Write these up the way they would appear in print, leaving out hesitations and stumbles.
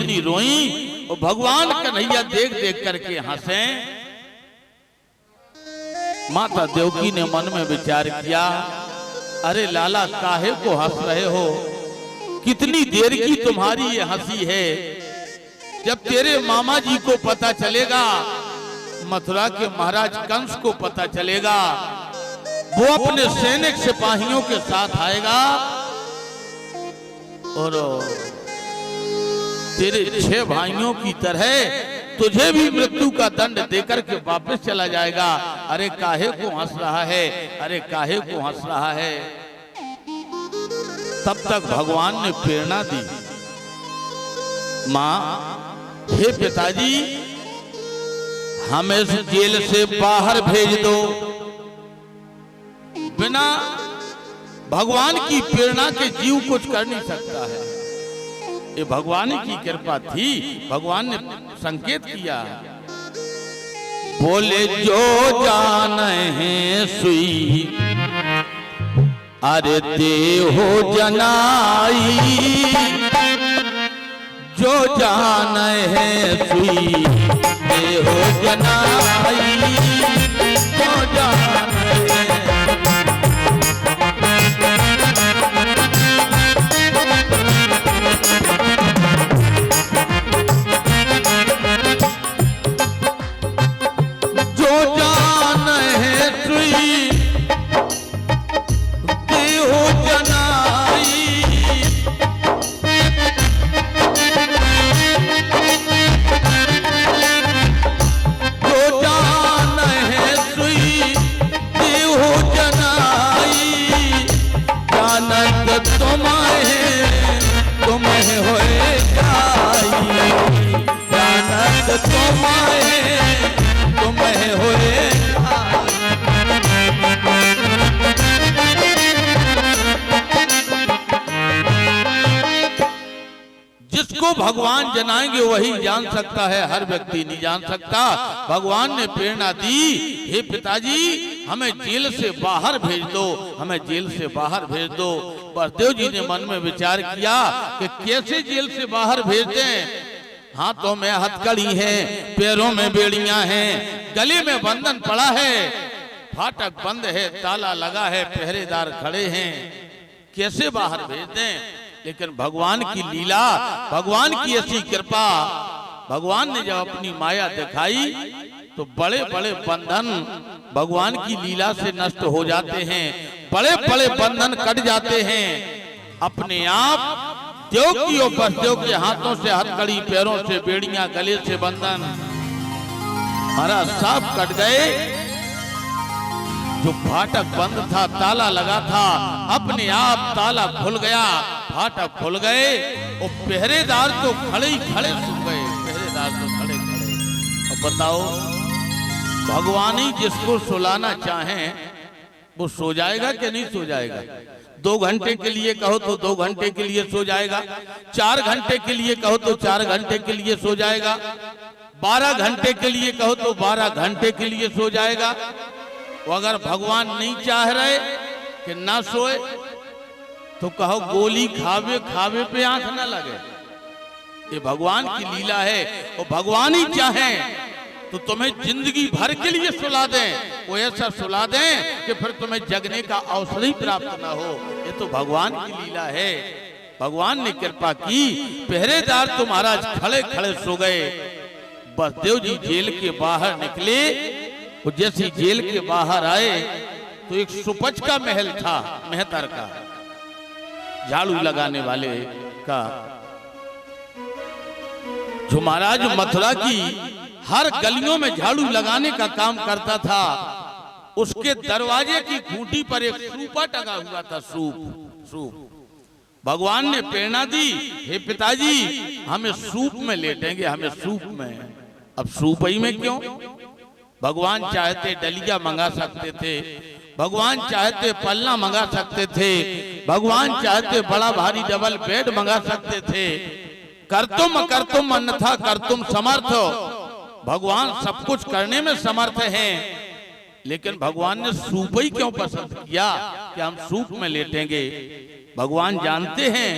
इतनी रोई और भगवान कन्हैया देख देख करके हंसे। माता देवकी ने मन में विचार किया, अरे लाला काहे को हंस रहे हो, कितनी देर की तुम्हारी ये हंसी है। जब तेरे मामा जी को पता चलेगा, मथुरा के महाराज कंस को पता चलेगा, वो अपने सैनिक सिपाहियों के साथ आएगा और तेरे 6 भाइयों की तरह तुझे भी मृत्यु का दंड देकर के वापस चला जाएगा। अरे काहे को हंस रहा है, अरे काहे को हंस रहा है। तब तक भगवान ने प्रेरणा दी, मां, हे पिताजी, हमें इस जेल से बाहर भेज दो। बिना भगवान की प्रेरणा के जीव कुछ कर नहीं सकता है। ये भगवान की कृपा थी, भगवान ने संकेत किया। बोले जो जाने हैं सुई, अरे देहो जनाई, जो जाने हैं सुई देहो जनाई, जो जाने हैं। जिसको भगवान जनाएंगे वही जान सकता है, हर व्यक्ति नहीं जान सकता। भगवान ने प्रेरणा दी, हे पिताजी, हमें जेल से बाहर भेज दो, हमें जेल से बाहर भेज दो। बलदेव जी ने मन में विचार किया कि कैसे जेल से बाहर भेज दें। हाथों में हथकड़ी है, पैरों में बेड़ियां हैं, गले में बंधन पड़ा है, फाटक बंद है, ताला लगा है, पहरेदार खड़े हैं, कैसे बाहर भेज दें। लेकिन भगवान की लीला, भगवान की ऐसी कृपा, भगवान ने जब अपनी माया दिखाई तो बड़े बड़े बंधन भगवान की लीला से नष्ट हो जाते हैं, बड़े बड़े बंधन कट जाते हैं अपने आप। देवकी और बसदेव के हाथों से हथकड़ी, पैरों से बेड़ियां, गले से बंधन हरा साफ कट गए। जो फाटक बंद था, ताला लगा था, अपने आप ताला खुल गया, फाटक खुल गए और पहरेदार तो खड़े ही खड़े सो गए, पहरेदार तो खड़े खड़े। अब बताओ, भगवान ही जिसको सुलाना चाहें वो सो जाएगा कि नहीं सो जाएगा। 2 घंटे के लिए कहो तो 2 घंटे के लिए सो जाएगा, 4 घंटे के लिए कहो तो 4 घंटे के लिए सो जाएगा, 12 घंटे के लिए कहो तो 12 घंटे के लिए सो जाएगा। अगर भगवान नहीं चाह रहे कि ना सोए तो कहो गोली खावे खावे पे आंख ना लगे। ये भगवान की लीला है। और भगवान ही चाहें तो तुम्हें जिंदगी भर के लिए सुला दें, वो ऐसा सुला दें कि फिर तुम्हें जगने का अवसर ही प्राप्त ना हो। ये तो भगवान की लीला है। भगवान ने कृपा की, पहरेदार तो महाराज खड़े खड़े सो गए। बसदेव जी जेल के बाहर निकले, वो जैसे जेल के बाहर आए तो एक सुपच का महल था, मेहतर का, झाड़ू लगाने वाले का, जो महाराज मथुरा की हर गलियों में झाड़ू लगाने का काम करता था। उसके दरवाजे की खूंटी पर एक सूपा टंगा हुआ था, सूप। भगवान ने प्रेरणा दी, हे पिताजी, हमें सूप में लेटेंगे, हमें सूप में। अब सूप ही में क्यों? भगवान चाहते डलिया मंगा सकते थे, भगवान चाहते पल्ला मंगा सकते थे, भगवान चाहते बड़ा भारी डबल बेड मंगा सकते थे। कर्तुम अन्यथा कर्तुम समर्थ। भगवान सब कुछ करने में समर्थ हैं, लेकिन भगवान ने सूप ही क्यों पसंद किया कि हम सूप में लेटेंगे। भगवान जानते हैं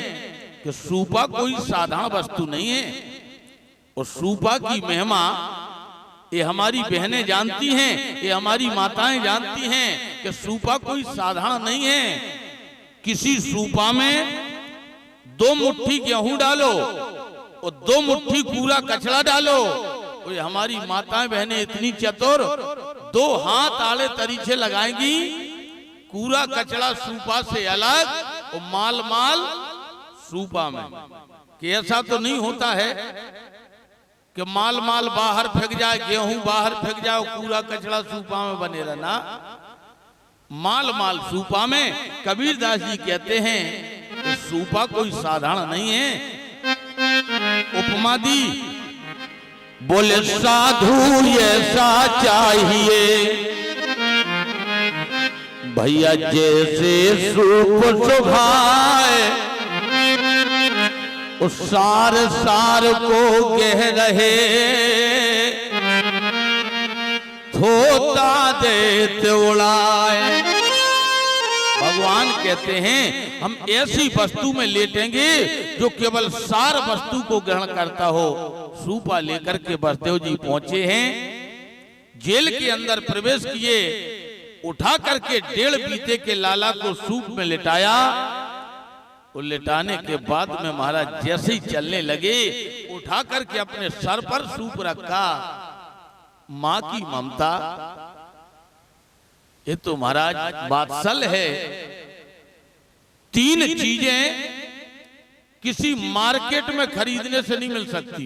कि सूपा कोई साधारण वस्तु नहीं है, और सूपा की महिमा ये हमारी बहनें जानती हैं, ये हमारी माताएं जानती हैं कि सूपा कोई साधारण नहीं है। किसी सूपा में 2 मुट्ठी गेहूं डालो और 2 मुट्ठी पूरा कचड़ा डालो। और ये हमारी माताएं बहनें इतनी चतुर, 2 हाथ आड़े तरीछे लगाएंगी, कूड़ा कचड़ा सूपा से अलग और माल माल सूपा में। कि ऐसा तो नहीं होता है कि माल माल बाहर फेंक जाए, गेहूं बाहर फेंक जाए, कूड़ा कचड़ा सूपा में बने रहना। माल माल सूपा में। कबीरदास जी कहते हैं कि सूपा कोई साधारण नहीं है। उपमा दी, बोले साधु ऐसा चाहिए भैया जैसे सूप सुभाए, उस सार सार को कह रहे धोता देते उड़ाए। भगवान कहते हैं हम ऐसी वस्तु में लेटेंगे जो केवल सार वस्तु को ग्रहण करता हो। सूपा लेकर के बसदेव जी पहुंचे हैं, जेल के अंदर प्रवेश किए, उठा करके 1.5 बीते के लाला को सूप में लिटाया। और लिटाने के बाद में महाराज जैसे ही चलने लगे, उठा करके अपने सर पर सूप रखा। माँ की ममता, ये तो महाराज वात्सल्य है। 3 चीजें किसी मार्केट में खरीदने से नहीं मिल सकती,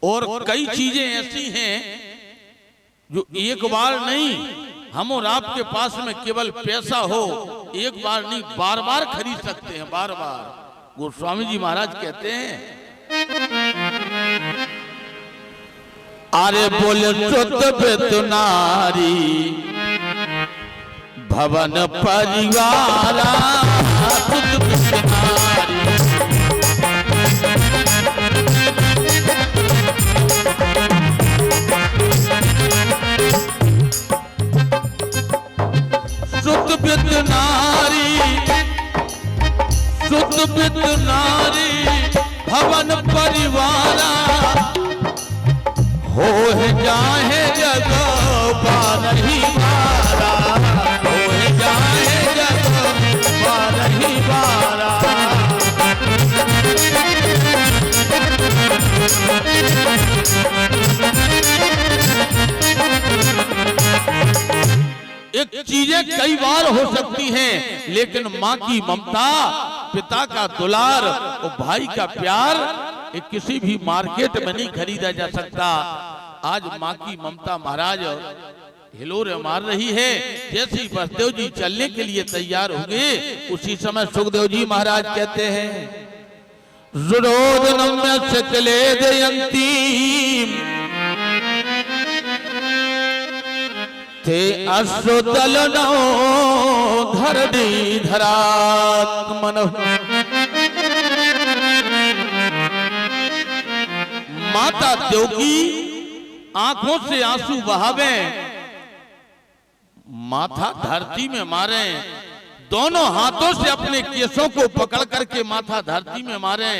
और कई चीजें ऐसी हैं जो एक बार नहीं, हम और आपके पास में केवल पैसा हो, एक बार नहीं बार बार खरीद सकते हैं, बार बार। गोस्वामी जी महाराज कहते हैं, अरे बोले चुत नारी भवन परिवारा, सुत नारी भवन परिवारा, हो जाए जग बारही बारा, हो जाए जग बारही बारा। एक चीजें कई बार हो सकती हैं, लेकिन माँ की ममता, पिता का दुलार और भाई का प्यार एक किसी भी मार्केट में नहीं खरीदा जा सकता। आज माँ की ममता महाराज हिलोरे मार रही है। जैसे ही बसदेव जी चलने के लिए तैयार हो गए, उसी समय सुखदेव जी महाराज कहते हैं, जुरोधनम सकले दयंती थे अश्रुतलनो धरणी धरात्मन। माता देवकी आंखों से आंसू बहावे, माथा धरती में मारे, दोनों हाथों से अपने केसों को पकड़ करके माथा धरती में मारे,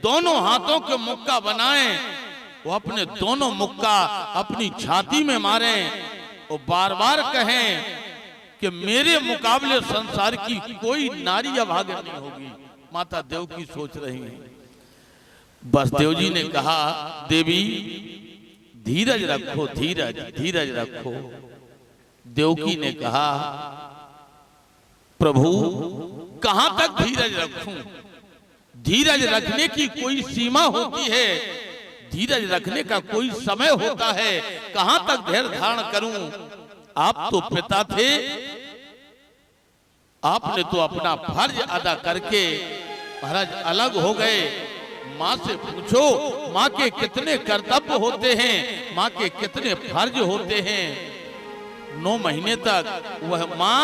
दोनों हाथों के मुक्का बनाएं, वो अपने दोनों मुक्का अपनी छाती में मारे और बार बार कहें कि मेरे मुकाबले संसार की कोई नारी अभागी नहीं होगी। माता देवकी सोच रही है। बसदेव जी ने कहा, देवी धीरज रखो, धीरज धीरज रखो। देवकी ने कहा, प्रभु कहां तक धीरज रखूं? धीरज रखने की कोई सीमा होती है, धीरज रखने का कोई समय होता है, कहां तक धैर्य धारण करूं? आप तो पिता थे, आपने तो अपना फर्ज अदा करके महाराज अलग हो गए। माँ से पूछो, माँ के कितने कर्तव्य होते हैं, माँ के कितने फर्ज होते हैं। 9 महीने तक वह माँ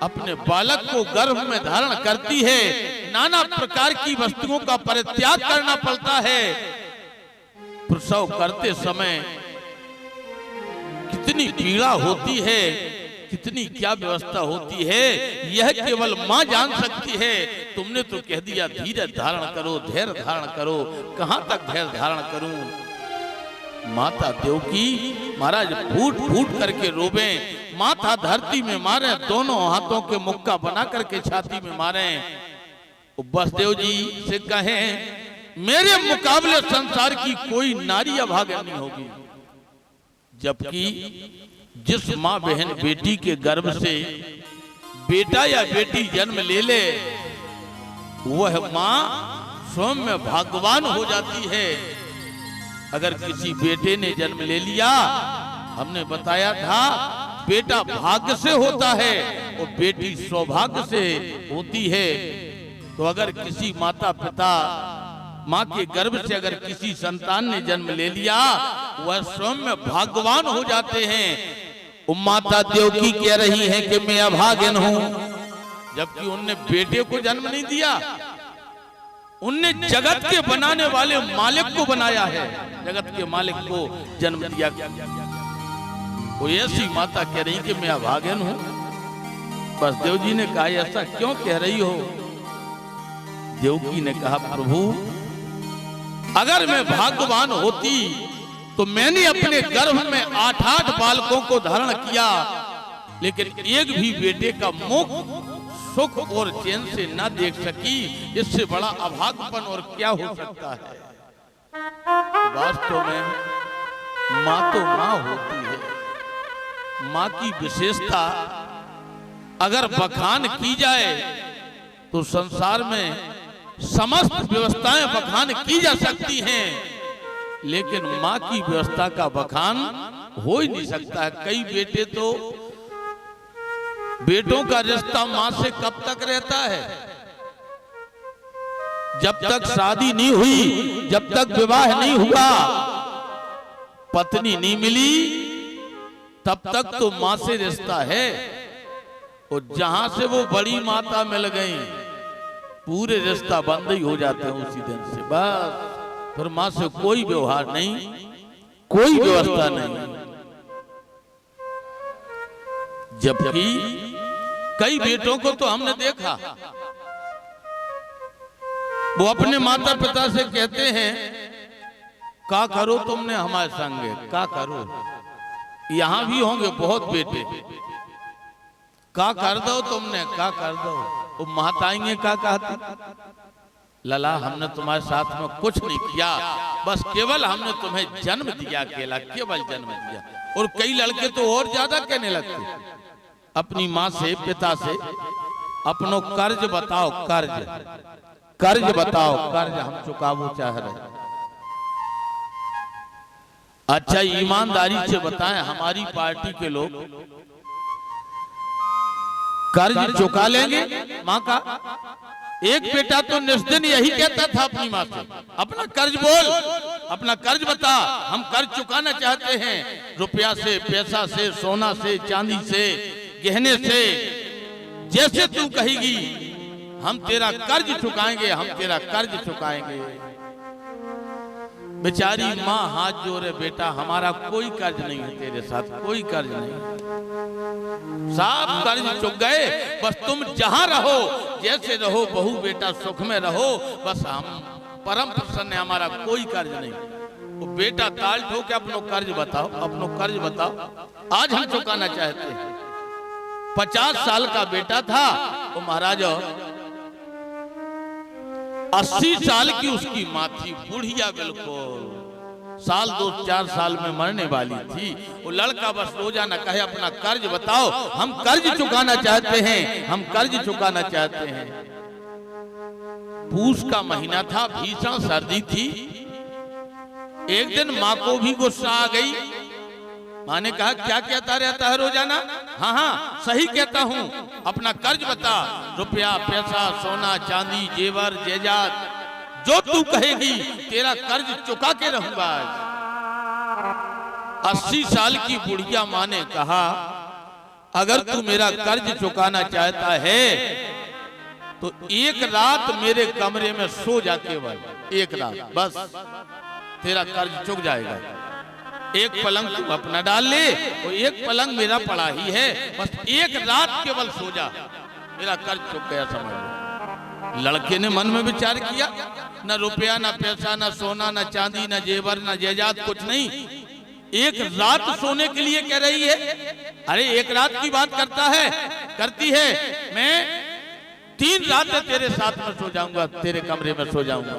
अपने बालक को गर्भ में धारण करती है, नाना प्रकार की वस्तुओं का परित्याग करना पड़ता है। प्रसव करते समय कितनी पीड़ा होती है, कितनी क्या व्यवस्था होती है यह केवल माँ जान सकती है। तुमने तो कह दिया धीरज धारण करो, धैर्य धारण करो। कहां तक धैर्य धारण करूं? माता देवकी महाराज फूट फूट करके रोवे, माथा धरती में मारे, दोनों हाथों के मुक्का बना करके छाती में मारे। बसदेव जी से कहें मेरे मुकाबले संसार की कोई नारी अभागा नहीं होगी। जबकि जिस माँ बहन बेटी के गर्भ से बेटा या बेटी जन्म ले ले वह माँ स्वयं में भाग्यवान हो जाती है। अगर किसी बेटे ने जन्म ले लिया, हमने बताया था बेटा भाग्य से होता है और बेटी सौभाग्य से होती है। तो अगर किसी माता पिता माँ के गर्भ से अगर किसी संतान ने जन्म ले लिया वह स्वयं में भाग्यवान हो जाते हैं। माता देवकी कह रही है कि मैं अभागिन हूं, जबकि उनने बेटे को जन्म नहीं दिया, उनने जगत के बनाने वाले मालिक को बनाया है, जगत के मालिक को जन्म दिया। वो ऐसी माता कह रही कि मैं अभागिन हूं। बसदेव जी ने कहा ऐसा क्यों कह रही हो? देवकी ने कहा प्रभु अगर मैं भाग्यवान होती तो मैंने अपने गर्भ में 8-8 बालकों को धारण किया, लेकिन एक भी बेटे का मुख सुख और चैन से न देख सकी। इससे बड़ा अभाग्यपन और क्या हो सकता है? वास्तव में माँ तो माँ होती है। माँ की विशेषता अगर बखान की जाए तो संसार में समस्त व्यवस्थाएं बखान की जा सकती हैं, लेकिन माँ की व्यवस्था का बखान हो ही नहीं सकता है। कई बेटे तो बेटों का रिश्ता माँ से कब तक रहता है? जब तक शादी नहीं हुई, जब तक विवाह नहीं हुआ, पत्नी नहीं मिली, तब तक तो माँ से रिश्ता है। और जहां से वो बड़ी माता मिल गई पूरे रिश्ता बंद ही हो जाते हैं उसी दिन से। बस फिर माँ से कोई व्यवहार नहीं, कोई व्यवस्था नहीं। जबकि कई बेटों को तो हमने देखा वो अपने माता पिता से कहते हैं का करो तुमने हमारे संगे, का करो। यहां भी होंगे बहुत बेटे, का कर दो तुमने, का कर दो। वो माताएं का कहती लला हमने तुम्हारे साथ में कुछ नहीं किया, बस केवल हमने तुम्हें जन्म दिया, अकेला केवल जन्म दिया। और कई लड़के तो और ज्यादा कहने लगते अपनी माँ से पिता से अपनो कर्ज बताओ, कर्ज बताओ, कर्ज हम चुकावो चाह रहे। अच्छा ईमानदारी से बताएं हमारी पार्टी के लोग कर्ज चुका लेंगे माँ का? एक बेटा तो निस्दिन यही कहता था अपनी माँ से अपना कर्ज बोल, अपना कर्ज बता, हम कर्ज चुकाना चाहते हैं। रुपया से, पैसा से, सोना से, चांदी से, गहने से, जैसे तू कहेगी हम तेरा कर्ज चुकाएंगे, हम तेरा कर्ज चुकाएंगे। बेचारी माँ हाथ जोड़े बेटा हमारा कोई कर्ज नहीं है तेरे साथ, कोई कर्ज नहीं, सब कर्ज चुक गए। बस तुम जहां रहो, जैसे रहो, बहू बेटा सुख में रहो, बस हम परम प्रसन्न है, हमारा कोई कर्ज नहीं। वो बेटा ताल ठोके अपनो कर्ज बताओ, अपनो कर्ज बताओ, आज हम चुकाना चाहते हैं। 50 साल का बेटा था वो महाराज, 80 साल की उसकी माँ थी, बुढ़िया बिल्कुल, साल 2-4 साल में मरने वाली थी। वो लड़का बस रोजाना कहे अपना कर्ज बताओ, हम कर्ज चुकाना चाहते हैं, हम कर्ज चुकाना चाहते हैं। पूस का महीना था, भीषण सर्दी थी। एक दिन माँ को भी गुस्सा आ गई। माँ ने कहा क्या कहता रहता है रोजाना? हाँ हाँ सही कहता हूँ, अपना कर्ज बता, रुपया पैसा सोना चांदी जेवर जेजात जो तू कहेगी तेरा कर्ज चुका के रहूंगा। 80 साल की बुढ़िया माँ ने कहा अगर तू मेरा कर्ज चुकाना चाहता है तो एक रात मेरे कमरे में सो जा, केवल एक रात, बस तेरा कर्ज चुक जाएगा। एक पलंग तू अपना डाल ले और एक पलंग मेरा पड़ा ही है, बस एक रात केवल सो जा, मेरा कर्ज चुक गया समझ लो। लड़के ने मन में विचार किया, न रुपया न पैसा न सोना न चांदी न जेवर न जायदाद कुछ नहीं, एक रात सोने के लिए कह रही है। अरे एक रात की बात करती है, मैं 3 रातें तेरे साथ में सो जाऊंगा, तेरे कमरे में सो जाऊंगा।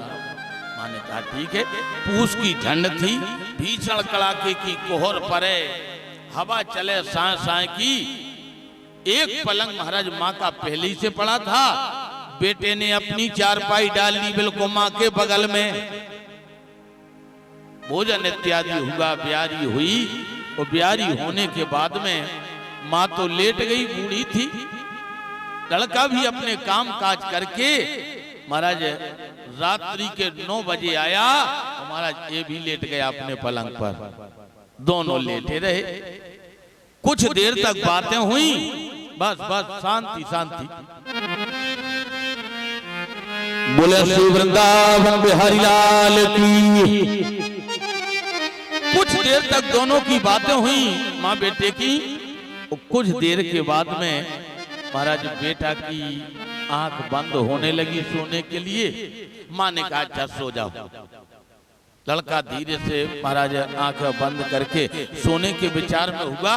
माँ ने कहा ठीक है। पूस की ठंड थी, भीषण कड़ाके की कोहर पड़े, हवा चले साए साए की। एक पलंग महाराज माँ का पहले ही से पड़ा था, बेटे ने अपनी चारपाई डाल ली बिल्कुल माँ के बगल में। भोजन इत्यादि हुआ, ब्यारी हुई, और ब्यारी होने के बाद में माँ तो लेट गई, बूढ़ी थी। लड़का भी अपने काम काज करके महाराज रात्रि के 9 बजे आया, और महाराज ये भी लेट गया अपने पलंग पर। दोनों लेटे रहे, कुछ देर तक बातें हुई, बस शांति शांति। बोले श्री वृंदावन बिहारी लाल की। कुछ देर तक दोनों की बातें हुई माँ बेटे की। कुछ देर के बाद में महाराज बेटा की आंख बंद होने लगी सोने के लिए। माँ ने कहा अच्छा सो जाओ। लड़का धीरे से महाराज आंख बंद करके सोने के विचार में हुआ।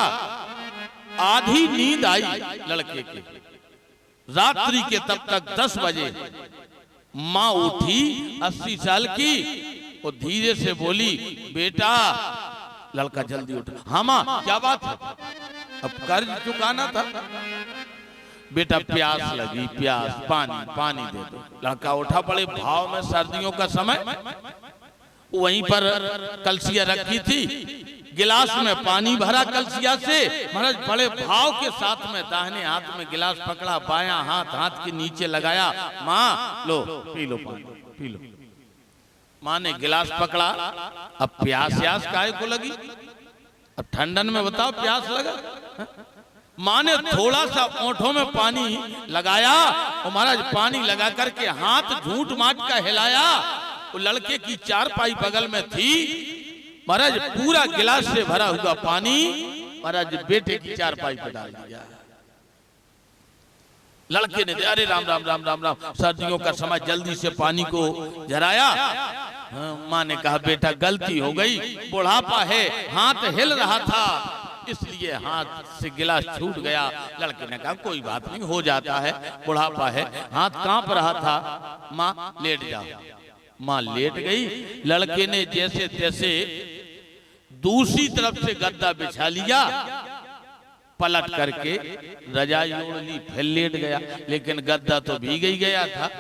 आधी नींद आई लड़के के। रात्रि के तब तक 10 बजे माँ उठी 80 साल की, और धीरे से बोली बेटा। लड़का जल्दी उठा, हाँ माँ क्या बात है? अब कर्ज चुकाना था। बेटा प्यास लगी, प्यास, पानी दे दो। लड़का उठा, बड़े भाव में, सर्दियों का समय, वहीं पर कलसिया रखी थी, गिलास में पानी भरा कलसिया से। महाराज बड़े भाव के साथ में दाहिने हाथ में गिलास पकड़ा, बायां हाथ के नीचे लगाया। माँ लो पी लो पानी, पी लो। माँ ने गिलास पकड़ा। अब प्यास काहे को लगी? अब ठंडन में बताओ प्यास लगा? माँ ने थोड़ा सा ओंठों में पानी लगाया, और महाराज पानी लगा करके हाथ झूठ माट का हिलाया। वो लड़के की चारपाई बगल में थी, महाराज पूरा गिलास से भरा हुआ पानी महाराज बेटे की चारपाई पे डाल दिया। लड़के ने अरे राम राम राम राम राम, सर्दियों का समय, जल्दी से पानी को जराया। माँ ने कहा बेटा गलती हो गई, बुढ़ापा है, हाथ हिल रहा था इसलिए हाथ से गिलास छूट गया। लड़के ने कहा कोई बात नहीं, हो जाता है, बुढ़ापा है, हाथ कांप रहा था। माँ लेट जाओ। माँ लेट गई। लड़के ने जैसे तैसे दूसरी तरफ से गद्दा बिछा लिया, पलट करके रजाई ओढ़ ली, फिर लेट गया। लेकिन गद्दा तो भीग ही गया था।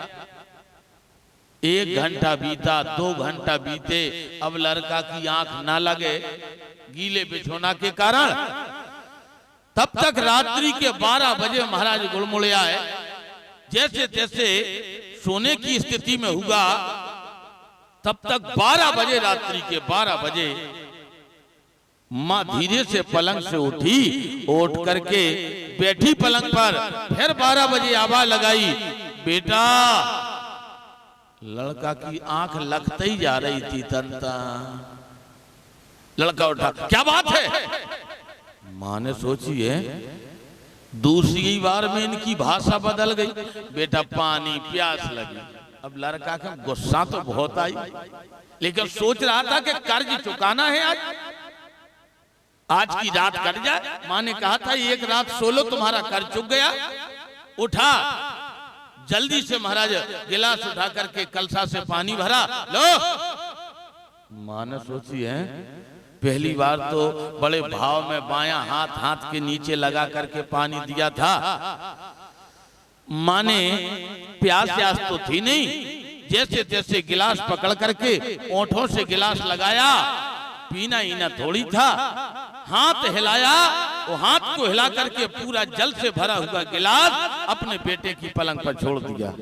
1 घंटा बीता, 2 घंटा बीते, अब लड़का की आंख ना लगे गीले बिछोना के कारण। तब तक रात्रि के 12 बजे महाराज गुड़मुड़िया है। जैसे तैसे सोने की स्थिति में हुआ। तब तक 12 बजे, रात्रि के 12 बजे माँ धीरे से पलंग से उठी, उठ करके बैठी पलंग पर। फिर 12 बजे आवाज लगाई बेटा। लड़का की आंख लगते ही जा रही थी तंता। लड़का उठा, क्या बात है? माँ ने सोची है दूसरी बार में इनकी भाषा बदल गई। बेटा पानी, प्यास लगी। अब लड़का का गुस्सा तो बहुत आई, लेकिन सोच रहा था कि कर्ज चुकाना है, आज की रात कट जाए। माँ ने कहा था 1 रात सो लो, तुम्हारा कर्ज चुक गया। उठा, जल्दी से महाराज गिलास उठा करके कलसा से पानी भरा। लो। माँ ने सोची है पहली बार तो बड़े भाव में बायां हाथ के नीचे लगा करके पानी दिया था। माँ ने प्यास तो थी नहीं, जैसे तैसे गिलास पकड़ करके ओंठों से गिलास लगाया। पीना ही ना थोड़ी था, हाथ हिलाया, वो हाथ को हिला करके पूरा जल से भरा हुआ गिलास अपने बेटे की पलंग पर छोड़ दिया।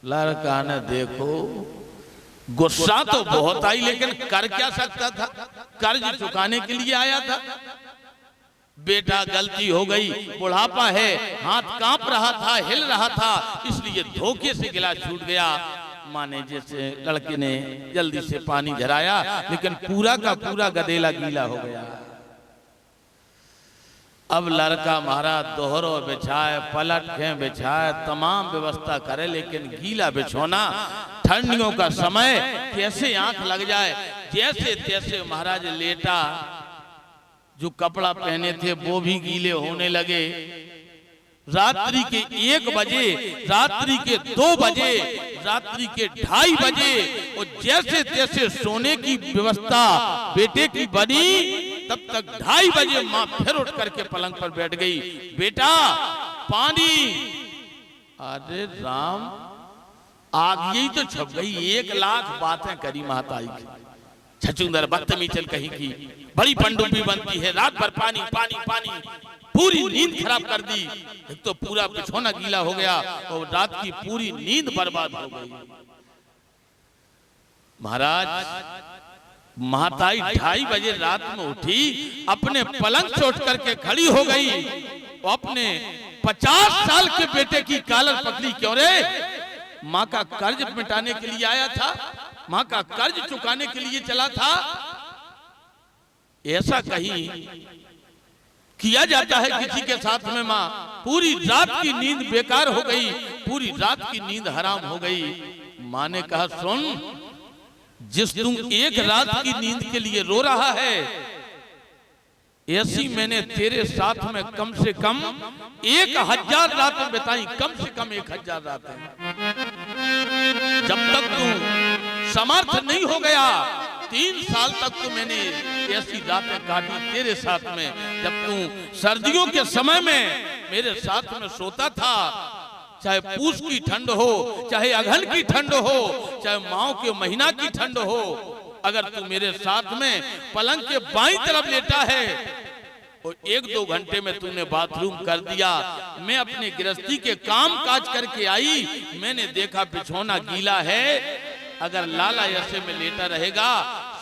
लड़का ने देखो, गुस्सा तो बहुत आई, लेकिन कर क्या सकता था? कर्ज चुकाने के लिए आया था। बेटा गलती हो गई, बुढ़ापा है, हाथ कांप रहा था, हिल रहा था, इसलिए धोखे से गिलास छूट गया। माँ ने जैसे लड़के ने जल्दी से पानी झराया, लेकिन पूरा का पूरा गदेला गीला हो गया। अब लड़का महाराज दोहरो बिछाए, पलट के बिछाए, तमाम व्यवस्था करे, लेकिन गीला बिछोना, ठंडियों का समय, कैसे आंख लग जाए। जैसे तैसे महाराज लेटा, जो कपड़ा पहने थे वो भी गीले होने लगे। रात्रि के 1 बजे, रात्रि के 2 बजे, रात्रि के 2:30 बजे, और जैसे तैसे सोने की व्यवस्था बेटे की बनी, तब तक 2:30 बजे माँ फिर उठ करके पलंग पर बैठ गई। बेटा पानी। अरे राम, आग यही तो छप गई। 1 लाख बातें करी माताई की, छछूंदर बदतमीज कहीं की, बड़ी पंडुबी बनती है, रात भर पानी पानी पानी, पूरी नींद खराब कर दी। एक तो पूरा बिछौना गीला हो गया और रात की पूरी नींद बर्बाद हो गई। महाराज माताई 2:30 बजे रात में उठी, अपने पलंग से उठ करके खड़ी हो गई और अपने 50 साल के बेटे की कॉलर पकड़ी। क्यों रे? माँ का कर्ज मिटाने के लिए आया था, माँ का कर्ज चुकाने के लिए चला था। ऐसा कहीं किया जाता है किसी के साथ में? माँ पूरी रात की नींद बेकार हो गई, पूरी रात की नींद हराम हो गई। माँ ने कहा, सुन, जिस तुम 1 रात की नींद के लिए रो रहा है, ऐसी मैंने तेरे साथ में कम से कम 1000 रातें बिताई, कम से कम 1000 रातें। जब तक तू समर्थ नहीं हो गया, 3 साल तक तो मैंने ऐसी रातें काटी तेरे साथ में, जब तू सर्दियों के समय में मेरे साथ में सोता था। चाहे पूस की ठंड हो, चाहे अगहन की ठंड हो, चाहे माओ के महीना की ठंड हो, अगर तू मेरे साथ में पलंग के बाईं तरफ लेटा है और 1-2 घंटे में तूने बाथरूम कर दिया, मैं अपने गृहस्थी के काम काज करके आई, मैंने देखा बिछौना गीला है, अगर लाला ऐसे में लेटा रहेगा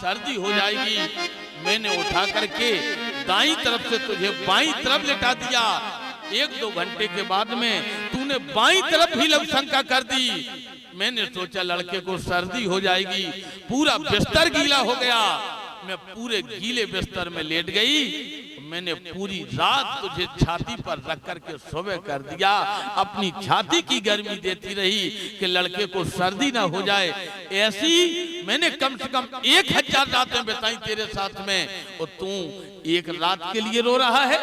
सर्दी हो जाएगी। मैंने उठा करके दाईं तरफ से तुझे बाईं तरफ लेटा दिया। 1-2 घंटे के बाद में तूने बाईं तरफ भी लवशंका कर दी। मैंने सोचा लड़के को सर्दी हो जाएगी, पूरा बिस्तर गीला हो गया। मैं पूरे गीले बिस्तर में लेट गई। मैंने पूरी रात तुझे छाती पर रख करके सुबह कर दिया, अपनी छाती की गर्मी देती रही कि लड़के को सर्दी ना हो जाए। ऐसी मैंने कम से कम 1000 रातें बिताई तेरे साथ में, और तू 1 रात के लिए रो रहा है।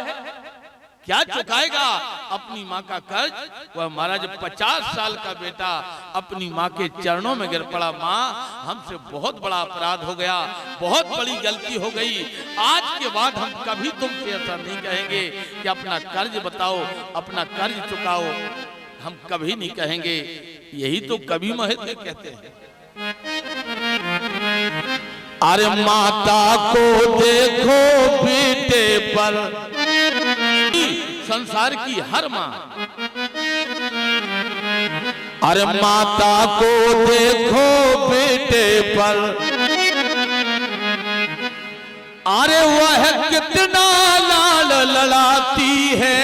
क्या चुकाएगा अपनी माँ का कर्ज? वह महाराज 50 साल का बेटा अपनी माँ के चरणों में गिर पड़ा। माँ, हमसे बहुत बड़ा अपराध हो गया, बहुत बड़ी गलती हो गई। आज के बाद हम कभी तुमसे ऐसा नहीं कहेंगे कि अपना कर्ज बताओ, अपना कर्ज चुकाओ, हम कभी नहीं कहेंगे। यही तो कवि मोहित कहते हैं। अरे माता को देखो बेटे पर, संसार की हर माँ। अरे माता को देखो बेटे पर, अरे वह कितना लाल लड़ाती है,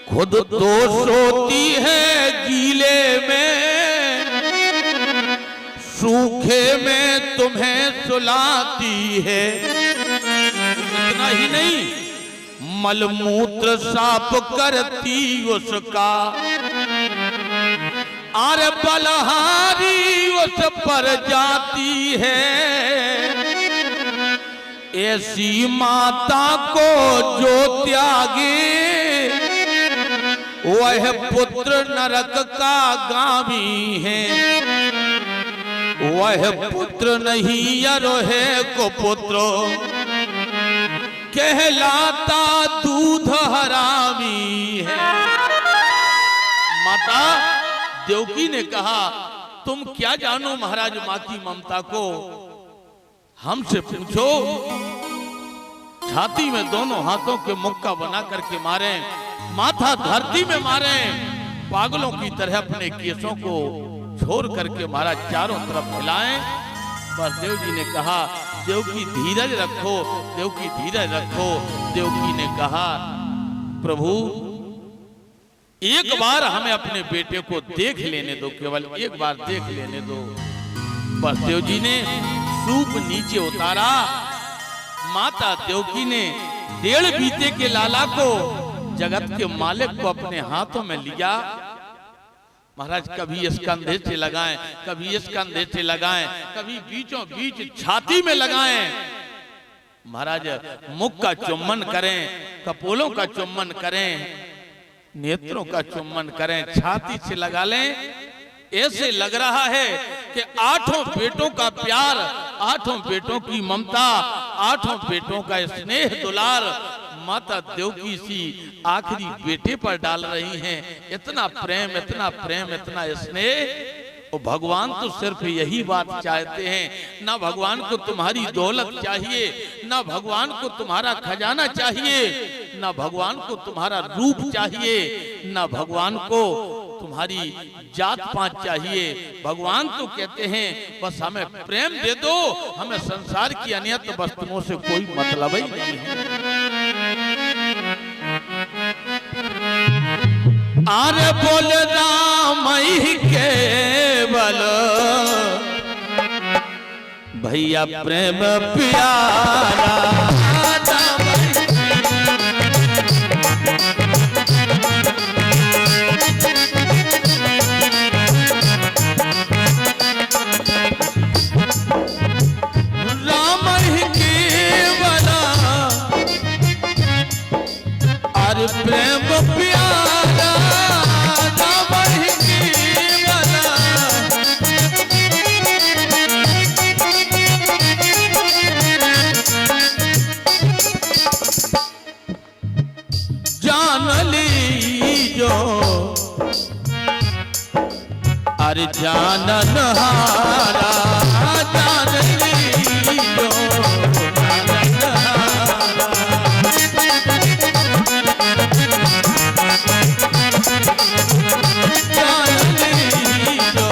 खुद तो सोती है गीले में, सूखे में तुम्हें सुलाती है। इतना ही नहीं, मलमूत्र साफ करती उसका, अरे बलहारी उस पर जाती है। ऐसी माता को जो त्यागे, वह पुत्र नरक का गामी है। वह पुत्र नहीं अरोहे को पुत्र, कहलाता दूध हरामी है। माता देवकी ने कहा, तुम क्या जानो महाराज माँ की ममता को, हमसे पूछो। छाती में दोनों हाथों के मुक्का बना करके मारे, माथा धरती में मारे, पागलों की तरह अपने केसों को छोड़ करके महाराज चारों तरफ हिलाएं। पर देव जी ने कहा, देवकी धीरज रखो, देवकी धीरज रखो। देवकी ने कहा, प्रभु एक बार हमें अपने बेटे को देख लेने दो, केवल एक बार देख लेने दो। बसदेव जी ने सूप नीचे उतारा। माता देवकी ने 1.5 बीते के लाला को, जगत के मालिक को अपने हाथों में लिया। महाराज कभी इस कंधे से लगाएं, कभी इस कंधे से लगाएं, कभी बीचों बीच छाती में लगाएं। महाराज मुख का चुम्बन करें, कपोलों का चुम्बन करें, नेत्रों का चुम्बन करें, छाती से लगा लें। ऐसे लग रहा है कि 8 बेटों का प्यार, 8 बेटों की ममता, 8 बेटों का स्नेह दुलार माता देवकी सी आखिरी बेटे पर डाल रही हैं। इतना प्रेम, इतना प्रेम, इतना स्नेह। और भगवान तो सिर्फ यही बात चाहते हैं। ना भगवान को तुम्हारी दौलत चाहिए, ना भगवान को तुम्हारा खजाना चाहिए, ना भगवान को तुम्हारा रूप चाहिए, ना भगवान को तुम्हारी जात पात चाहिए। भगवान तो कहते हैं बस हमें प्रेम दे दो, हमें संसार की अन्यत वस्तुओं से कोई मतलब ही नहीं है। आरे बोल राम ही केवल भैया प्रेम प्यारा। राम ही केवल अरे प्रेम प्यारा। अरे जानन हारा, जान लीजो जानन हारा। जान लीजो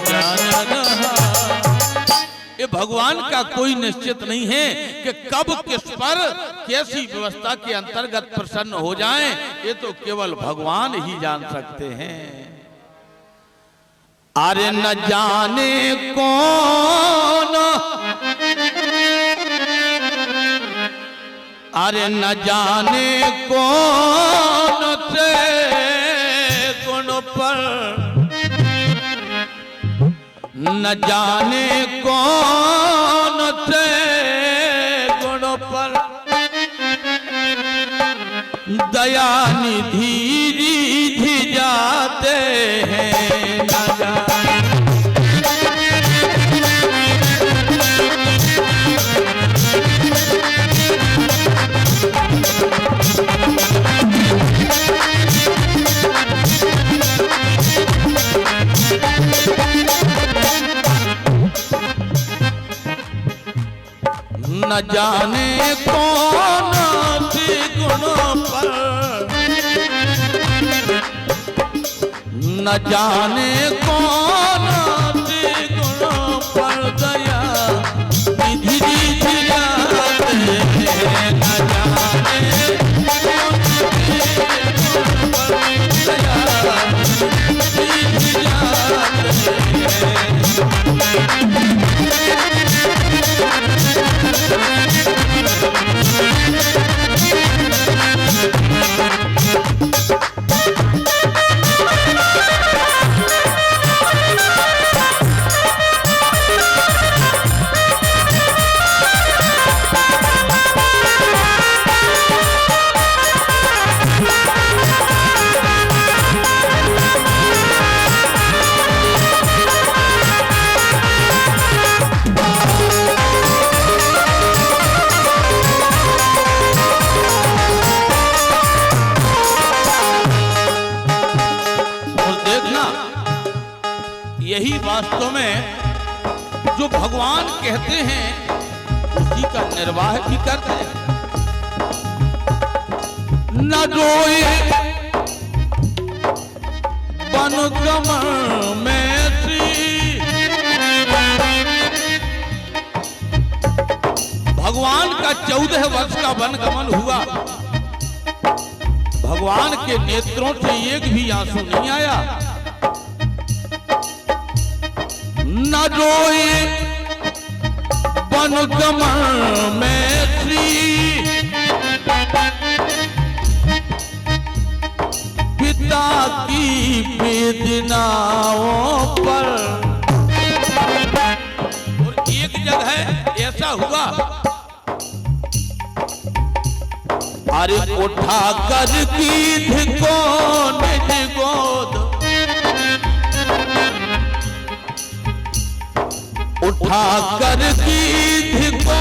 जानन हारा। ये भगवान का कोई निश्चित नहीं है कि कब किस पर कैसी व्यवस्था के अंतर्गत प्रसन्न हो जाएं। ये तो केवल भगवान ही जान सकते हैं। अरे न जाने कौन, अरे न जाने कौन से गुण पर, न जाने कौन से गुण पर दया निधि रिझ जाते हैं। न जाने कौन सी गुणों पर, न जाने कौन सी गुणों पर दया निधि रिझ जाते हैं। न जाने कौन सी गुणों पर दया निधि रिझ जाते हैं। यही वास्तव में जो भगवान कहते हैं उसी का निर्वाह भी करते हैं। न रोए वन गमन में श्री, भगवान का 14 वर्ष का वन गमन हुआ। भगवान के नेत्रों से एक भी आंसू नहीं आया। न रोए बन कमल में श्री पिता की वेदनाओं पर। और एक जगह ऐसा हुआ, अरे उठा कर गीध को निज गोद, उठा कर गीध को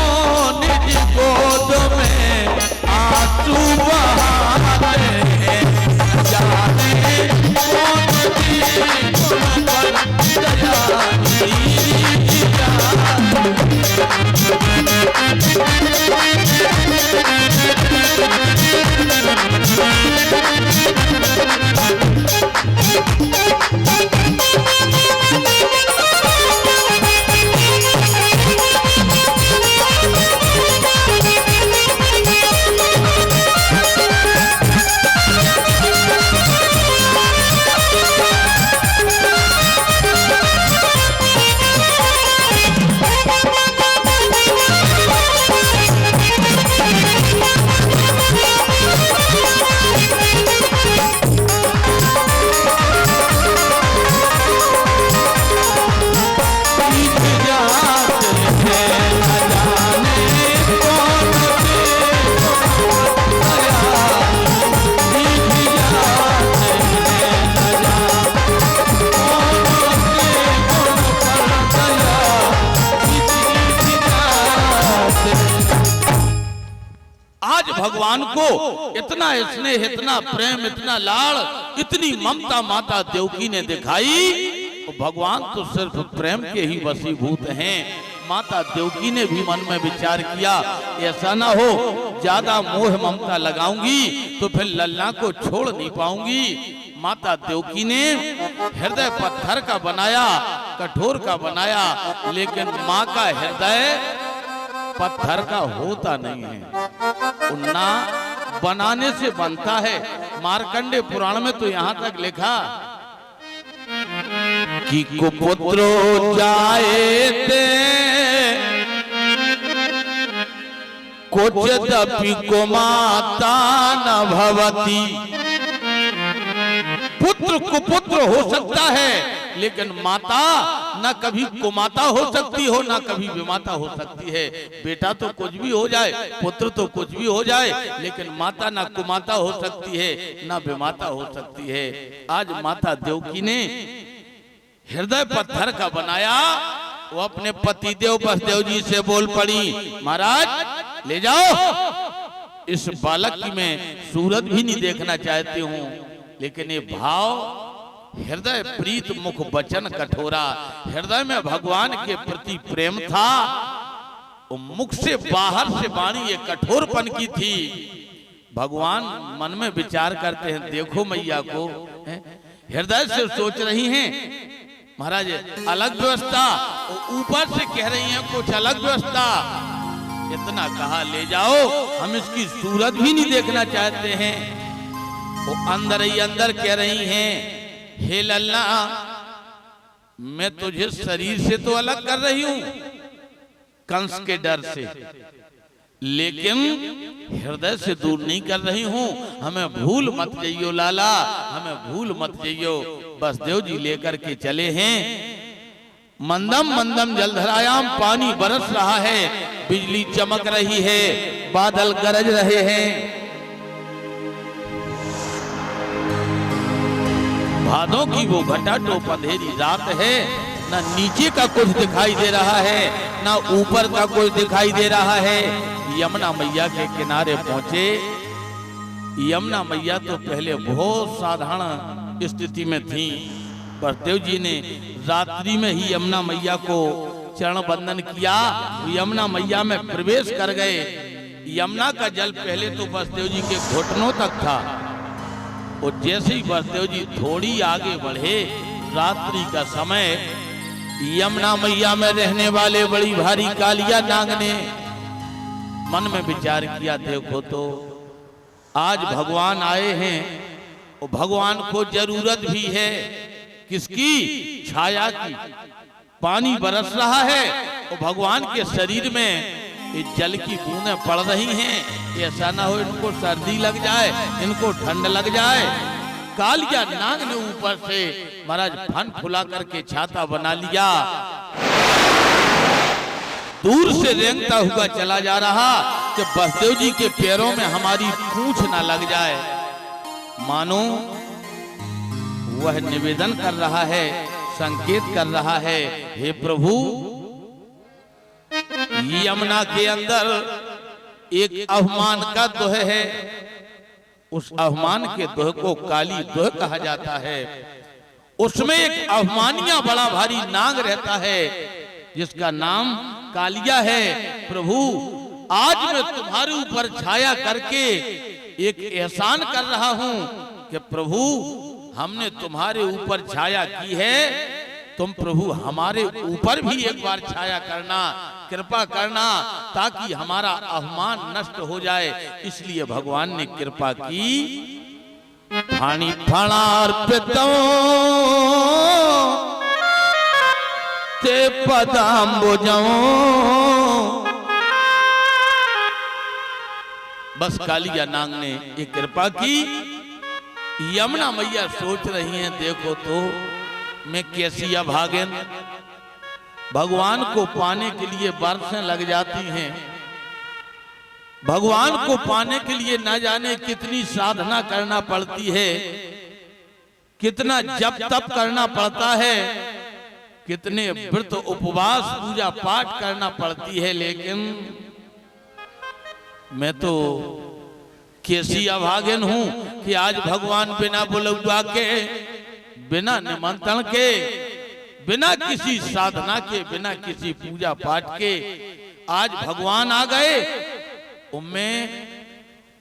निज गोद में आंसू बहाते हैं। जाने कौन सी गुण पर दया की भगवान को इतना स्नेह, इतना प्रेम, इतना लाड़, इतनी ममता माता देवकी ने दिखाई। तो भगवान तो सिर्फ प्रेम के ही वशीभूत हैं। माता देवकी ने भी मन में विचार किया, ऐसा ना हो ज्यादा मोह ममता लगाऊंगी तो फिर लल्ला को छोड़ नहीं पाऊंगी। माता देवकी ने हृदय पत्थर का बनाया, कठोर का बनाया, लेकिन माँ का हृदय पत्थर का होता नहीं है, ना बनाने से बनता है। मार्कंडे पुराण में तो यहाँ तक लिखा कि कुपुत्रो जायते क्वचिदपि कुमाता न भवति। पुत्र कुपुत्र हो सकता है, लेकिन माता ना कभी कुमाता हो सकती हो, ना कभी विमाता हो सकती है। बेटा तो कुछ भी हो जाए, पुत्र तो कुछ भी हो जाए, लेकिन माता ना कुमाता हो सकती है, ना विमाता हो सकती है। आज माता देवकी ने हृदय पत्थर का बनाया। वो अपने पतिदेव बसदेव जी से बोल पड़ी, महाराज ले जाओ, इस बालक की मैं सूरत भी नहीं देखना चाहती हूँ। लेकिन ये भाव, हृदय प्रीत मुख वचन कठोरा, हृदय में भगवान के प्रति प्रेम था। वो मुख से बाहर से वाणी ये कठोरपन की थी। भगवान मन में विचार करते हैं, देखो मैया को, हृदय से सोच रही हैं महाराज अलग व्यवस्था, ऊपर से कह रही हैं कुछ अलग व्यवस्था। इतना कहा ले जाओ, हम इसकी सूरत भी नहीं देखना चाहते हैं। वो अंदर ही अंदर कह रही हैं, हे लल्ला मैं तुझे शरीर से तो अलग कर रही हूं कंस के डर से, लेकिन हृदय से दूर नहीं कर रही हूं। हमें भूल मत जाइयो लाला, हमें भूल मत जाइयो। बसदेव जी लेकर के चले हैं। मंदम मंदम जलधरायाम पानी बरस रहा है, बिजली चमक रही है, बादल गरज रहे हैं। भादों की वो घटाटोप अंधेरी रात है, ना नीचे का कुछ दिखाई दे रहा है, ना ऊपर का कुछ दिखाई दे रहा है। यमुना मैया के किनारे पहुंचे। यमुना मैया तो पहले बहुत साधारण स्थिति में थी। बसदेव जी ने रात्रि में ही यमुना मैया को चरण बंदन किया, यमुना मैया में प्रवेश कर गए। यमुना का जल पहले तो बसदेव जी के घुटनों तक था, और जैसे ही बसदेव जी थोड़ी आगे बढ़े, रात्रि का समय, यमुना मैया में रहने वाले बड़ी भारी कालिया नाग ने मन में विचार किया, देखो तो आज भगवान आए हैं और भगवान को जरूरत भी है किसकी? छाया की। पानी बरस रहा है और भगवान के शरीर में ये जल की बूंदें पड़ रही हैं। ऐसा ना हो इनको सर्दी लग जाए, इनको ठंड लग जाए। कालिया नाग ने ऊपर से महाराज फन फुला करके छाता बना लिया, दूर से रेंगता हुआ चला जा रहा कि बसदेव जी के पैरों में हमारी पूंछ ना लग जाए। मानो वह निवेदन कर रहा है, संकेत कर रहा है, हे प्रभु यमुना के अंदर एक अवमान का दोह है, उस अवमान के दोह को काली दोह कहा जाता है। उसमें एक अवमानिया बड़ा भारी नाग रहता है जिसका नाम कालिया है। प्रभु आज मैं तुम्हारे ऊपर छाया करके एक एहसान कर रहा हूं कि प्रभु हमने तुम्हारे ऊपर छाया की है, तुम प्रभु हमारे ऊपर भी एक बार छाया करना, कृपा करना, ताकि हमारा अवमान नष्ट हो जाए। इसलिए भगवान ने कृपा की। फाणी फणार्पितों ते पदाम्बुजों। बस कालिया नाग ने ये कृपा की। यमुना मैया सोच रही हैं, देखो तो मैं कैसी अभागिन, भगवान को पाने के लिए बरसें लग जाती हैं, भगवान को पाने के लिए न जाने कितनी साधना करना पड़ती है, कितना जप तप करना पड़ता है, कितने व्रत उपवास पूजा पाठ करना पड़ती है, लेकिन मैं तो कैसी अभागिन हूं कि आज भगवान बिना बुलवा के, बिना निमंत्रण के, बिना किसी साधना के, बिना किसी पूजा पाठ के आज भगवान आ गए और मैं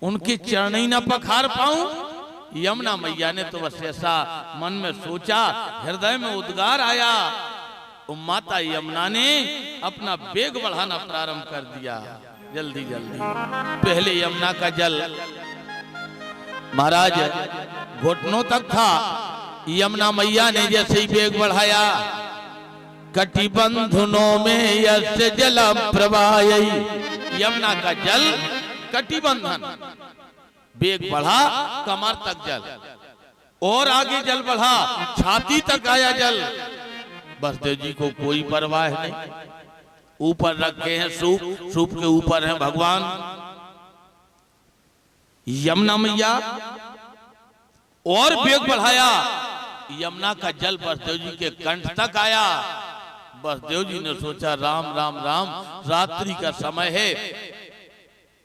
उनके चरण ही न पखार पाऊं। यमुना मैया ने तो बस ऐसा मन में सोचा, हृदय में उद्गार आया और माता यमुना ने अपना वेग बढ़ाना प्रारंभ कर दिया। जल्दी जल्दी पहले यमुना का जल महाराज घुटनों तक था। यमुना मैया ने जैसे ही वेग बढ़ाया, कटिबंधनों में यश जल प्रवाहई, यमुना का जल कटिबंधन, वेग बढ़ा कमर तक जल, और आगे जल बढ़ा छाती तक आया जल। बसदेव जी को कोई परवाह नहीं, ऊपर रखे हैं सूप, सूप के ऊपर है भगवान। यमुना मैया और वेग बढ़ाया, यमुना का जल बसदेव जी के कंठ तक आया। बसदेव जी ने सोचा राम राम राम, रात्रि का समय है,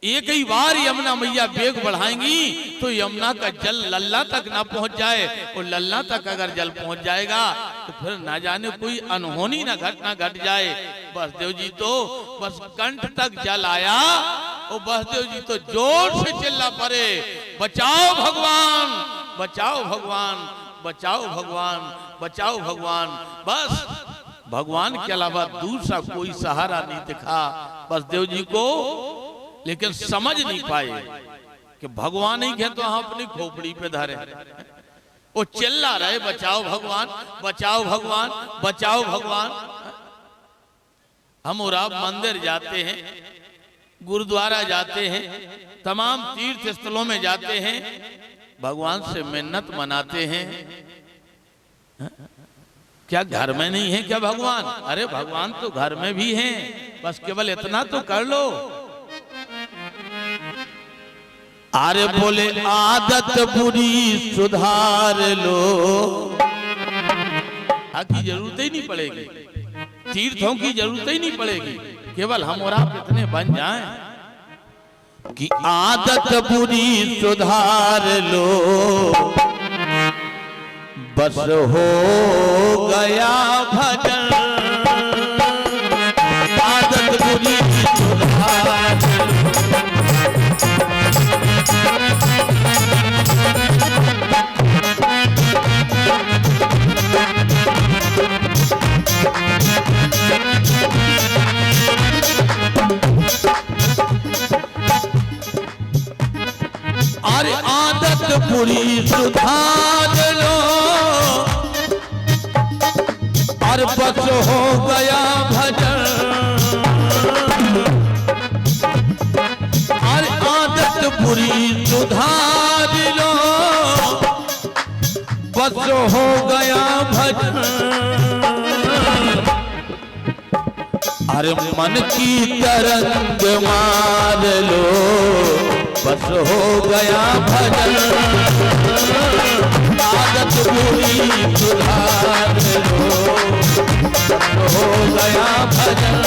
एक ही बार यमुना मैया वेग बढ़ाएंगी तो यमुना का जल लल्ला तक ना पहुंच जाए, और लल्ला तक अगर जल पहुंच जाएगा तो फिर ना जाने कोई अनहोनी ना घटना घट जाए। बसदेव जी तो बस कंठ तक जल आया और बसदेव जी तो जोर से चिल्ला पड़े, बचाओ भगवान, बचाओ भगवान, बचाओ भगवान, बचाओ भगवान। बस भगवान के अलावा दूसरा कोई सहारा नहीं दिखा बसदेव जी को, लेकिन समझ नहीं पाए कि भगवान ही है तो हम अपनी खोपड़ी पे धरे। वो चिल्ला रहे, बचाओ भगवान, बचाओ भगवान, बचाओ भगवान। हम और आप मंदिर जाते हैं, गुरुद्वारा जाते हैं, तमाम तीर्थ स्थलों में जाते हैं, भगवान से मिन्नत मनाते हैं। क्या घर में नहीं है क्या भगवान? अरे भगवान तो घर में भी हैं, बस केवल इतना तो कर लो। अरे बोले आदत बुरी सुधार लो, की जरूरत ही नहीं पड़ेगी, तीर्थों की जरूरत ही नहीं पड़ेगी, केवल हम और आप इतने बन जाएं कि आदत बुरी सुधार लो, बस हो गया भजन, आदत बुरी सुधार लो। बुरी सुधार लो और बस हो गया भजन। और आदत बुरी सुधार लो बस हो गया भजन। अरे मन की तरंग मार लो बस हो गया भजन। आदत बुरी सुधार लो बस हो गया भजन।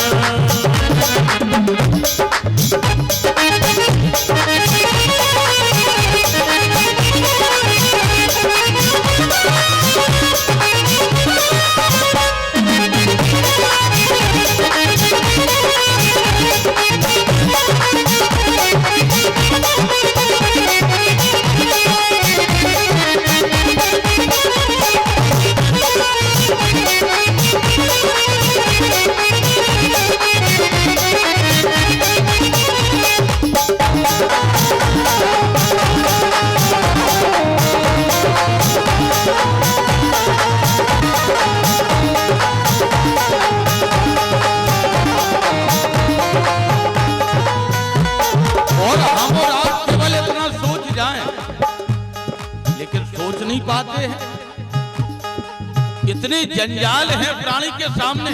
पाते हैं इतने जंजाल हैं प्राणी के सामने।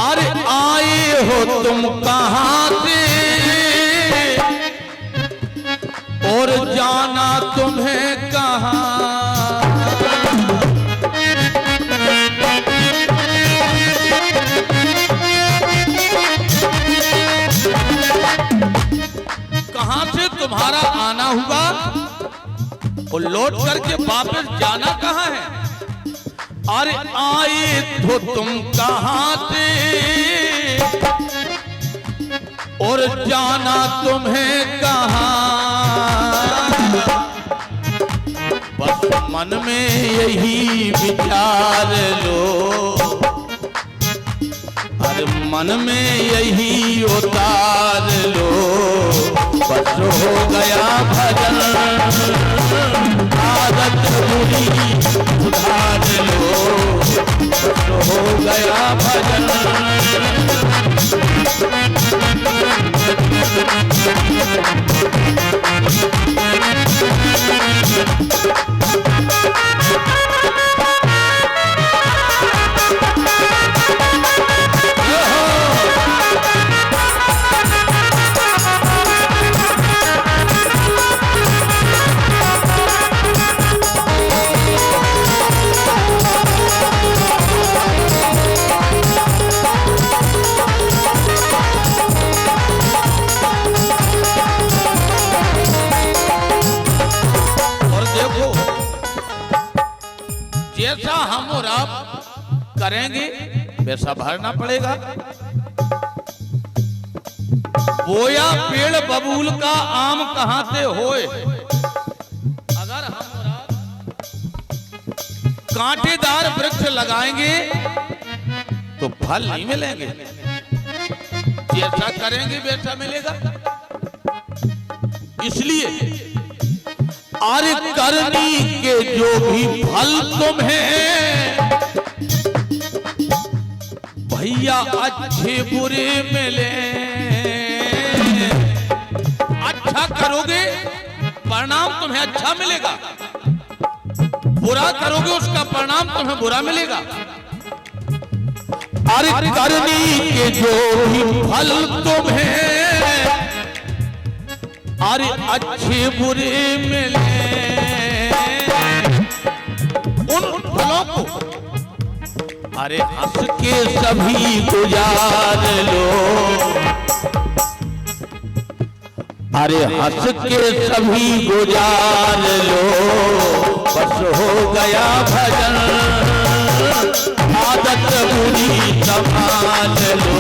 अरे आए हो तुम कहां से और जाना तुम्हें कहां। कहां से तुम्हारा आना हुआ और लौट करके वापस जाना कहां है। अरे आए तो तुम कहां से और जाना तुम्हें कहां। बस मन में यही विचार लो। अरे मन में यही उतार लो बस हो गया भजन। आदत बुरी सुधार लो बस हो गया भजन। जैसा हम और आप करेंगे वैसा भरना पड़ेगा। बोया पेड़ बबूल का आम कहां से होए। अगर हम और आप कांटेदार वृक्ष लगाएंगे तो फल नहीं मिलेंगे। जैसा करेंगे वैसा मिलेगा। इसलिए अरे करनी के जो भी फल तुम्हें भैया अच्छे बुरे मिले। अच्छा करोगे परिणाम तुम्हें अच्छा मिलेगा। बुरा करोगे उसका परिणाम तुम्हें बुरा मिलेगा। अरे करनी के जो भी फल तुम्हें अरे अच्छे बुरे मिले। उन फलों को अरे हंस के सभी गुजार लो। अरे हंस के सभी गुजार लो बस हो गया भजन। आदत बुरी संभाल लो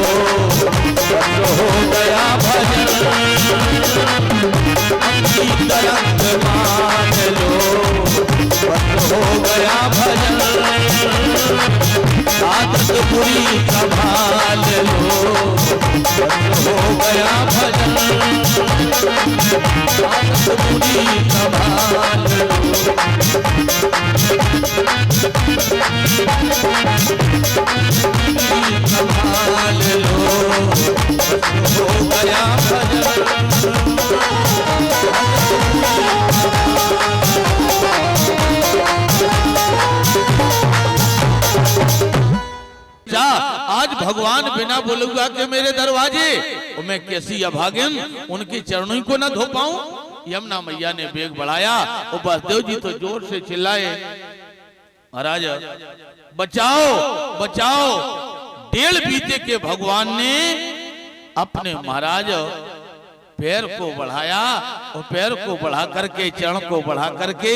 बस हो गया भजन। तरंग मान लो बस हो गया भजन। आदत बुरी संभाल लो बस हो गया भजन। पूरी संभाल संभाल लो, हो गया भजन। आज भगवान बिना बोलूंगा के मेरे दरवाजे, और मैं कैसी अभागिन उनके चरणों को न धो पाऊं। यमुना मैया ने बेग बढ़ाया और बसदेव जी तो जोर से चिल्लाए, महाराज बचाओ बचाओ। डेढ़ बीते के भगवान ने अपने महाराज पैर को बढ़ाया और पैर को बढ़ा करके चरण को बढ़ा करके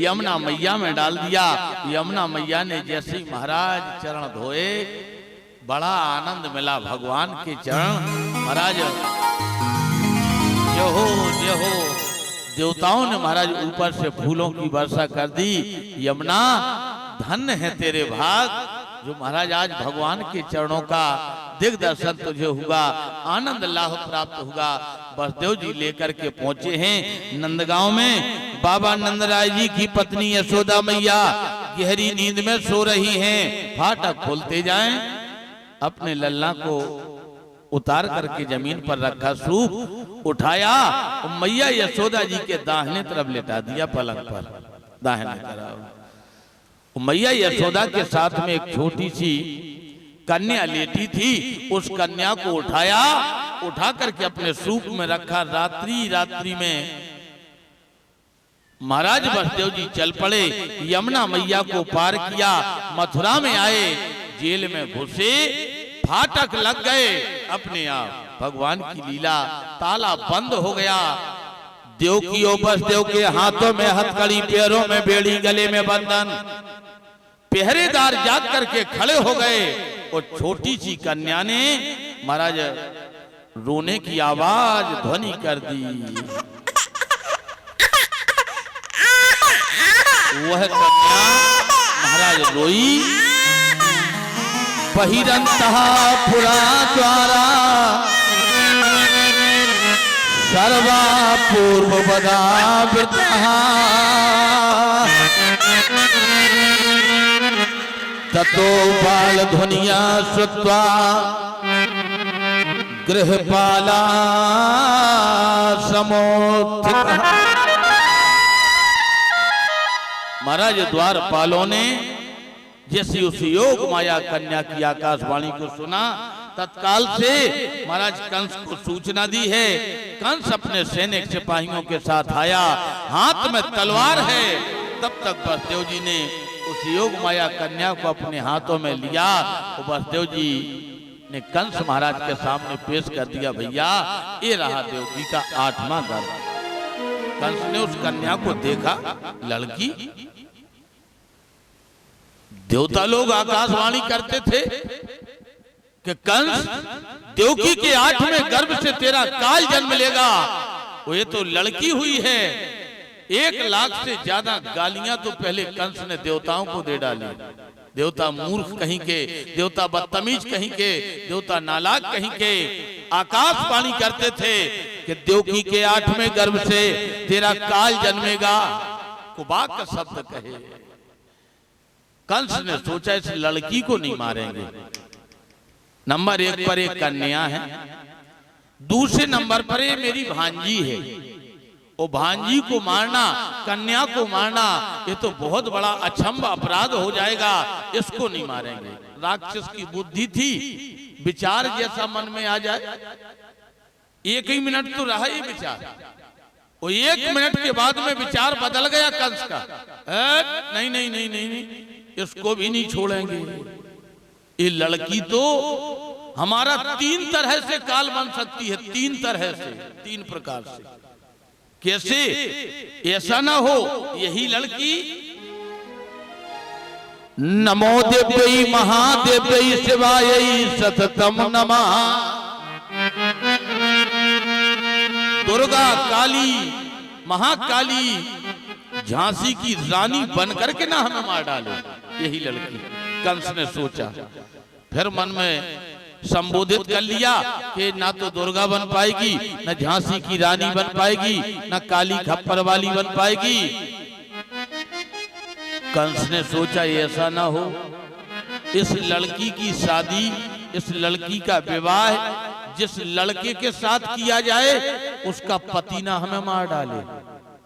यमुना मैया में डाल दिया। यमुना मैया ने जैसे ही महाराज चरण धोए, बड़ा आनंद मिला भगवान के चरण। महाराज जय हो जय हो। देवताओं ने महाराज ऊपर से फूलों की वर्षा कर दी। यमुना धन्य है तेरे भाग, जो महाराज आज भगवान के चरणों का दिग दर्शन तुझे हुआ, आनंद लाभ प्राप्त हुआ। बसदेव जी लेकर के पहुंचे हैं नंदगांव में। बाबा नंदराय जी की पत्नी यशोदा मैया गहरी नींद में सो रही हैं। फाटक खोलते जाएं, अपने लल्ला को उतार करके जमीन पर रखा, सूप उठाया और मैया यशोदा जी के दाहिने तरफ लेटा दिया पलंग पर, दाहिने तरफ। मैया यशोदा के साथ में एक छोटी सी कन्या लेटी थी, उस कन्या को उठाया, उठा करके अपने सूप में रखा। रात्रि में महाराज बसदेव जी चल पड़े, यमुना मैया को पार किया, मथुरा में आए, जेल में घुसे, फाटक लग गए। अपने आप भगवान की लीला, ताला बंद हो गया। देव की बसदेव के हाथों में हथकड़ी, पैरों में बेड़ी, गले में बंधन। पहरेदार जाग करके खड़े हो गए और छोटी सी कन्या ने महाराज रोने की आवाज ध्वनि कर दी। वह कन्या महाराज रोई। पहिरंतः पुरा द्वारा सर्वा पूर्व बदावृतः ततो बाल ध्वनिया श्रुत्वा गृहपाला समोत्थितः। महाराज द्वारपालों ने जैसे उस योग माया कन्या की आकाशवाणी को सुना, तत्काल से महाराज कंस को सूचना दी है। कंस अपने सैनिक सिपाहियों के साथ आया, हाथ में तलवार है। तब तक बसदेव जी ने उस योग माया कन्या को अपने हाथों में लिया और बसदेव जी ने कंस महाराज के सामने पेश कर दिया। भैया ये रहा देव जी का 8वां गर्भ। कंस ने उस कन्या को देखा, लड़की। देवता लोग आकाशवाणी करते थे कि कंस देवकी के 8वें गर्भ से तेरा काल जन्म लेगा। वो ये तो लड़की हुई है। 1 लाख से ज्यादा गालियां तो पहले कंस ने देवताओं को दे डाली। देवता मूर्ख कहीं के, देवता बदतमीज कहीं के, देवता नालायक कहीं के। आकाशवाणी करते थे कि देवकी के 8वें गर्भ से तेरा काल जन्मेगा। कुबाक का शब्द कहे। कंस ने सोचा इस लड़की को नहीं मारेंगे। नंबर 1 पर एक कन्या है, दूसरे नंबर पर ये मेरी भांजी है। और भांजी को मारना, कन्या को मारना, ये तो बहुत बड़ा अक्षम्भ अपराध हो जाएगा। इसको नहीं मारेंगे। राक्षस की बुद्धि थी, विचार जैसा मन में आ जाए। 1 ही मिनट तो रहा ये विचार, और 1 मिनट के बाद में विचार बदल गया कंस का। नहीं नहीं नहीं नहीं नहीं, इसको भी नहीं छोड़ेंगे। ये लड़की तो हमारा 3 तरह से काल बन सकती है, 3 तरह से, 3 प्रकार से। कैसे? ऐसा ना हो यही लड़की नमो देव्यै महादेव्यै शिवायै सततम नमः। दुर्गा, काली, महाकाली, झांसी की रानी बनकर के ना हमें मार डाले, यही लड़की। कंस ने सोचा। फिर मन में संबोधित कर लिया कि ना तो दुर्गा बन पाएगी, न झांसी की रानी बन पाएगी, न काली खप्पर वाली बन पाएगी। कंस ने सोचा ऐसा ना हो, इस लड़की की शादी, इस लड़की का विवाह जिस लड़के के साथ किया जाए उसका पति ना हमें मार डाले।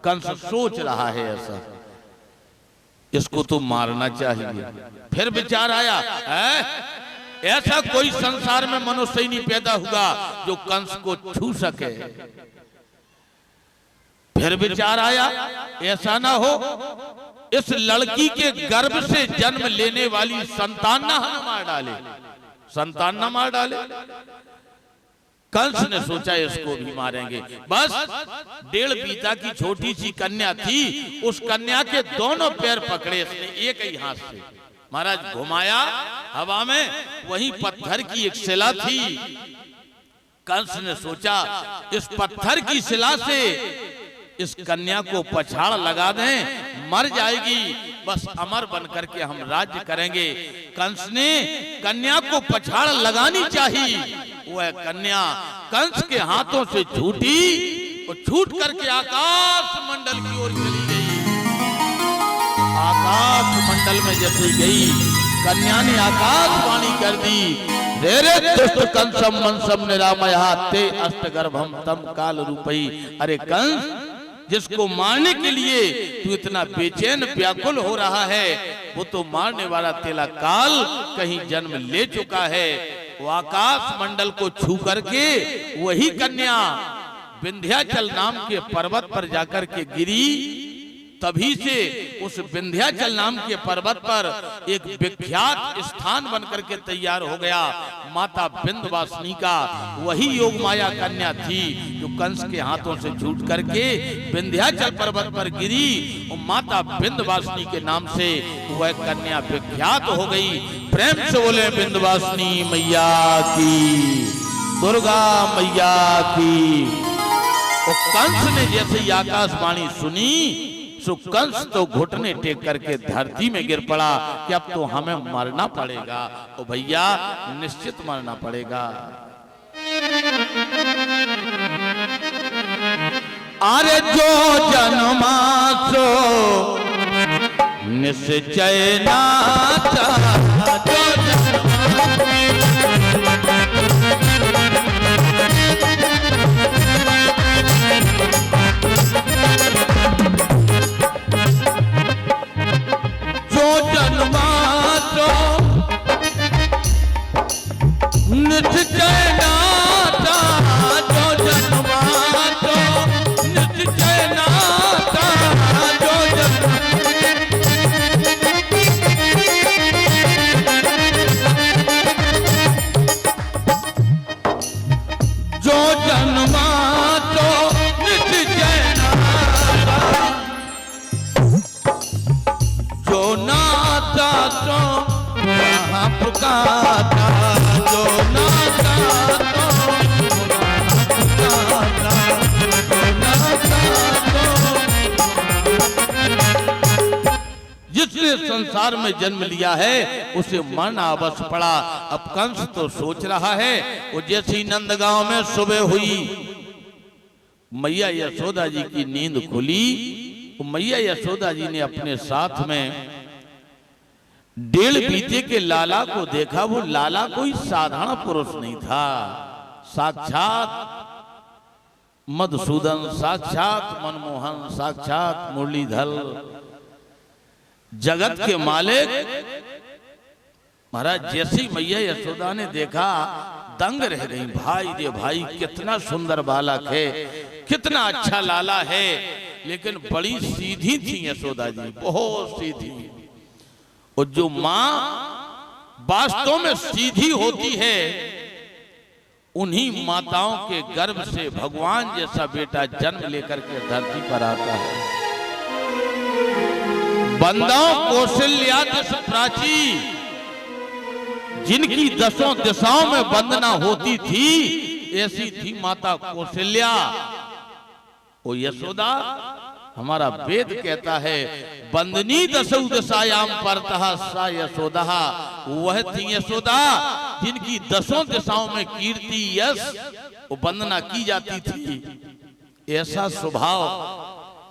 कंस सोच रहा है ऐसा, इसको तो मारना चाहिए। फिर विचार आया ऐसा कोई संसार में मनुष्य ही नहीं पैदा हुआ जो कंस को छू सके। फिर विचार आया ऐसा ना हो इस लड़की के गर्भ से जन्म लेने वाली संतान ना हमें मार डाले, संतान ना मार डाले। कंस ने सोचा इसको भी मारेंगे। बस 1.5 बीता की छोटी सी कन्या थी, उस कन्या के दोनों पैर पकड़े इसने एक ही हाथ से, महाराज घुमाया हवा में, वहीं पत्थर की एक शिला थी। कंस ने सोचा इस पत्थर की शिला से इस कन्या को पछाड़ लगा दें, मर जाएगी, बस अमर बन करके हम राज्य करेंगे। कंस ने कन्या को पछाड़ लगानी चाहिए, वह कन्या कंस के हाथों से छूटी और छूट करके आकाश मंडल की ओर चली गई। आकाश मंडल में जैसे गई, कन्या ने आकाशवाणी कर दी, रे रे दुष्ट कंसम मनसम निरामया ते अष्टगर्भम तम काल रूपई। अरे कंस, जिसको मारने के लिए तू इतना बेचैन व्याकुल हो रहा है, वो तो मारने वाला तेरा काल कहीं जन्म ले चुका है। वो आकाश मंडल को छू करके वही कन्या विंध्याचल नाम के पर्वत पर जाकर के गिरी। तभी से उस विंध्याचल नाम के पर्वत पर एक विख्यात स्थान बनकर के तैयार हो गया। माता विंध्यवासिनी का वही योग माया कन्या थी जो कंस के हाथों से छूट करके विंध्याचल पर्वत पर गिरी और माता विंध्यवासिनी के नाम से वह कन्या विख्यात हो गई। प्रेम से बोले विंध्यवासिनी मैया की, दुर्गा मैया की। और कंस ने जैसे ही आकाशवाणी सुनी, सो कंस तो घुटने टेक करके धरती में गिर पड़ा कि अब तो हमें मरना पड़ेगा। ओ भैया, निश्चित मरना पड़ेगा। अरे जो जन्मा सो निश्चय नाता, जो जन्मा तो निश्चय नाता, जो जन्मा तो निश्चय नाता, जो जन्मा तो निश्चय नाता, जो नाता तो वहाँ पुकारा, जो नाता तो वहाँ पुकारा, जो नाता तो। जिसने संसार में जन्म लिया है उसे मरना अवश्य पड़ा। अब कंस तो सोच रहा है, वो जैसी नंदगांव में सुबह हुई, मैया यशोदा जी की नींद खुली। मैया यशोदा जी ने अपने साथ में 1.5 बीते के लाला को देखा। वो लाला कोई साधारण पुरुष नहीं था, साक्षात मधुसूदन, साक्षात मनमोहन, साक्षात मुरलीधर, जगत के मालिक। महाराज जैसी मैया यशोदा ने देखा, दंग रह गई। भाई रे भाई, कितना सुंदर बालक है, कितना अच्छा लाला है। लेकिन बड़ी सीधी थी यशोदा जी, बहुत सीधी। और जो माँ वास्तव में सीधी होती है, उन्हीं माताओं के गर्भ से भगवान जैसा बेटा जन्म लेकर के धरती पर आता है। बंदाओं कौशल्या दश प्राची, जिनकी 10 दिशाओं में वंदना होती थी, ऐसी थी माता कौशल्या। ओ यशोदा, हमारा वेद कहता है, वंदनी 10 दिशायाम परतः सा यशोदा। वह थी यशोदा जिनकी 10 दिशाओं में कीर्ति यश वो वंदना की जाती थी, ऐसा स्वभाव,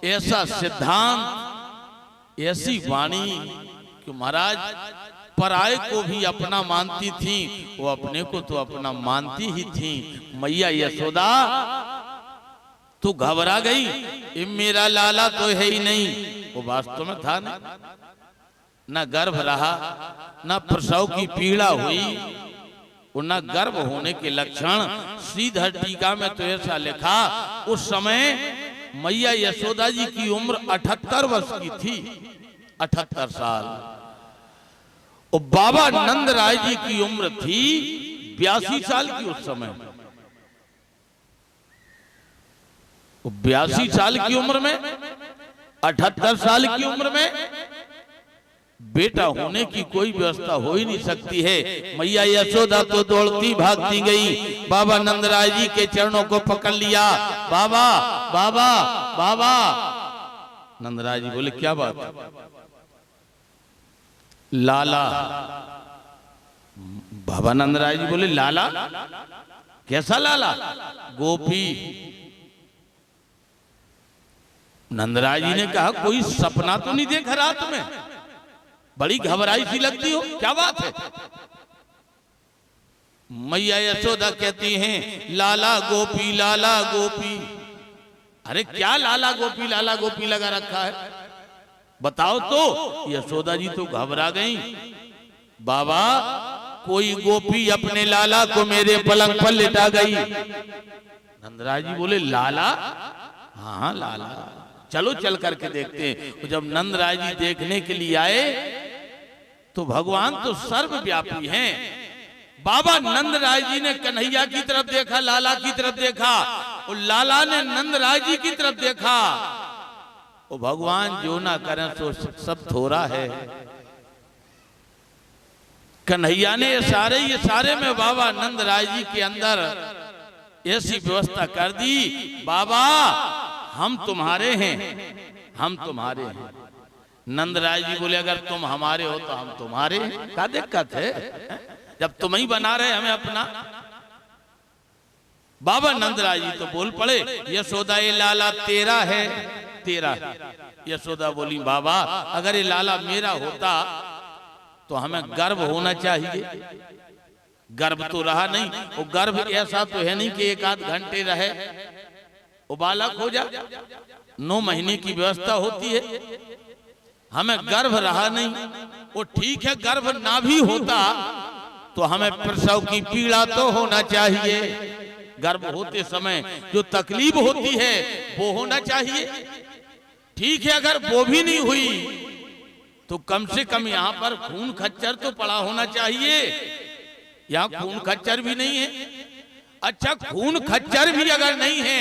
ऐसा सिद्धांत, ऐसी वाणी कि महाराज पराये को भी अपना मानती थी, वो अपने को तो अपना मानती ही थी। मैया यशोदा तो घबरा गई, ये मेरा लाला तो है ही नहीं। वो वास्तव में था नहीं, न गर्भ रहा, न प्रसव की पीड़ा हुई, और न गर्भ होने के लक्षण। श्रीधर टीका में तो ऐसा लिखा, उस समय मैया यशोदा जी की उम्र 78 वर्ष की थी, 78 साल। और बाबा नंद राय जी की उम्र थी 82 साल की उस समय। 82 साल की उम्र में, 78 साल की उम्र में बेटा होने की कोई व्यवस्था हो ही नहीं सकती है। मैया यशोदा तो दौड़ती भागती गई, बाबा नंदराय जी के चरणों को पकड़ लिया। बाबा बाबा बाबा। नंदराय जी बोले क्या बात? लाला। बाबा नंदराय जी बोले लाला? कैसा लाला? गोपी। नंदराय जी ने कहा कोई सपना तो नहीं देखा रात में? बड़ी घबराई सी लगती हो, क्या बात है? मैया यशोदा कहती हैं लाला गोपी लाला गोपी। अरे क्या लाला गोपी लगा रखा है, बताओ तो। यशोदा जी तो घबरा गई। बाबा कोई गोपी अपने लाला को मेरे पलंग पर लिटा गई। नंदराय जी बोले लाला? हाँ लाला, चलो चल करके देखते हैं। जब नंदराय जी देखने के लिए आए तो भगवान तो सर्वव्यापी हैं। बाबा नंदराय जी ने कन्हैया की तरफ देखा, लाला की तरफ देखा, और लाला ने नंदराय जी की तरफ देखा। वो भगवान जो ना करें तो सब थोड़ा है। कन्हैया ने ये सारे में बाबा नंदराय जी के अंदर ऐसी व्यवस्था कर दी, बाबा हम तुम्हारे हैं, हम तुम्हारे हैं। नंदराय जी बोले अगर तुम हमारे हो तो हम तुम्हारे हैं, क्या दिक्कत है जब तुम ही बना रहे हमें अपना। बाबा नंदराय जी तो बोल पड़े यशोदा ये लाला तेरा है, तेरा है। यशोदा बोली बाबा अगर ये लाला मेरा होता तो हमें गर्भ होना चाहिए। गर्भ तो रहा नहीं, वो गर्भ ऐसा तो है नहीं कि 1 आध घंटे रहे, वो बालक हो जा। 9 महीने की व्यवस्था होती है, हमें गर्भ रहा नहीं। वो ठीक है गर्भ ना भी होता तो हमें प्रसव की पीड़ा तो होना चाहिए। गर्भ होते समय जो तकलीफ होती है वो होना चाहिए। ठीक है अगर वो भी नहीं हुई तो कम से कम यहाँ पर खून खच्चर तो पड़ा होना चाहिए। यहाँ खून खच्चर भी नहीं है। अच्छा खून खच्चर भी अगर नहीं है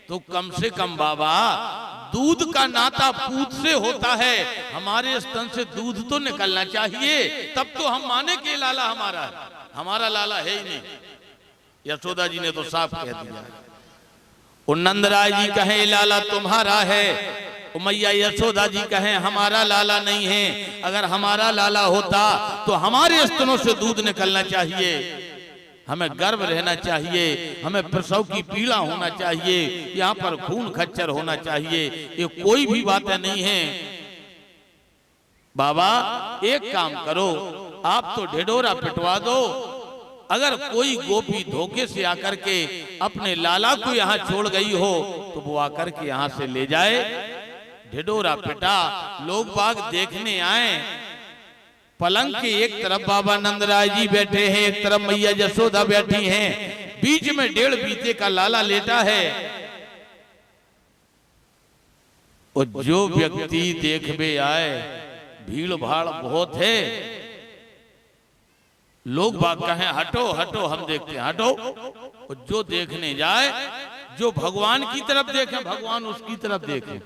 तो कम से कम बाबा दूध का नाता पूत से होता है, हमारे स्तन से दूध तो निकलना चाहिए, तब तो हम माने के लाला हमारा है। हमारा लाला है ही नहीं। यशोदा जी ने तो साफ कह दिया। और नंदराय जी कहे लाला तुम्हारा है, मैया यशोदा जी कहें हमारा लाला नहीं है। अगर हमारा लाला होता तो हमारे स्तनों से दूध निकलना चाहिए, हमें गर्भ रहना चाहिए, हमें प्रसव की पीड़ा होना चाहिए, यहाँ पर खून खच्चर होना चाहिए। ये कोई भी बातें नहीं है। बाबा एक काम करो, आप तो ढिढोरा पिटवा दो। अगर कोई गोपी धोखे से आकर के अपने लाला को यहाँ छोड़ गई हो तो वो आकर के यहाँ से ले जाए। ढिढोरा पिटा, लोग बाग देखने आए। पलंग के एक तरफ बाबा नंदराय जी बैठे हैं, एक तरफ मैया यशोदा बैठी हैं, बीच में 1.5 बीते का लाला लेटा है। और जो व्यक्ति देखने आए, भीड़ भाड़ बहुत है, लोग बाग कहें हटो हटो हम देखते हैं, हटो। और जो देखने जाए, जो भगवान की तरफ देखे भगवान उसकी तरफ देखे।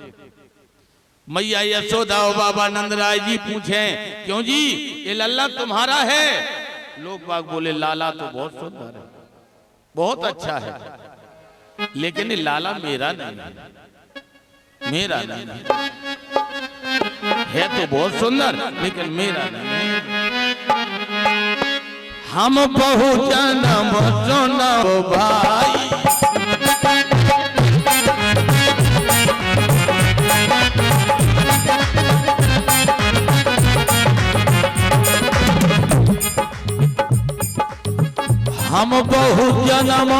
मैया यशोदा और बाबा नंदराय जी पूछे क्यों जी ये लल्ला तुम्हारा है? लोग बाग बोले लाला तो बहुत सुंदर है, बहुत अच्छा है, लेकिन ये लाला मेरा नहीं है, मेरा नहीं है तो बहुत सुंदर लेकिन मेरा नहीं है। हम बहु जन्म सुनो भाई। हम बहु जन्म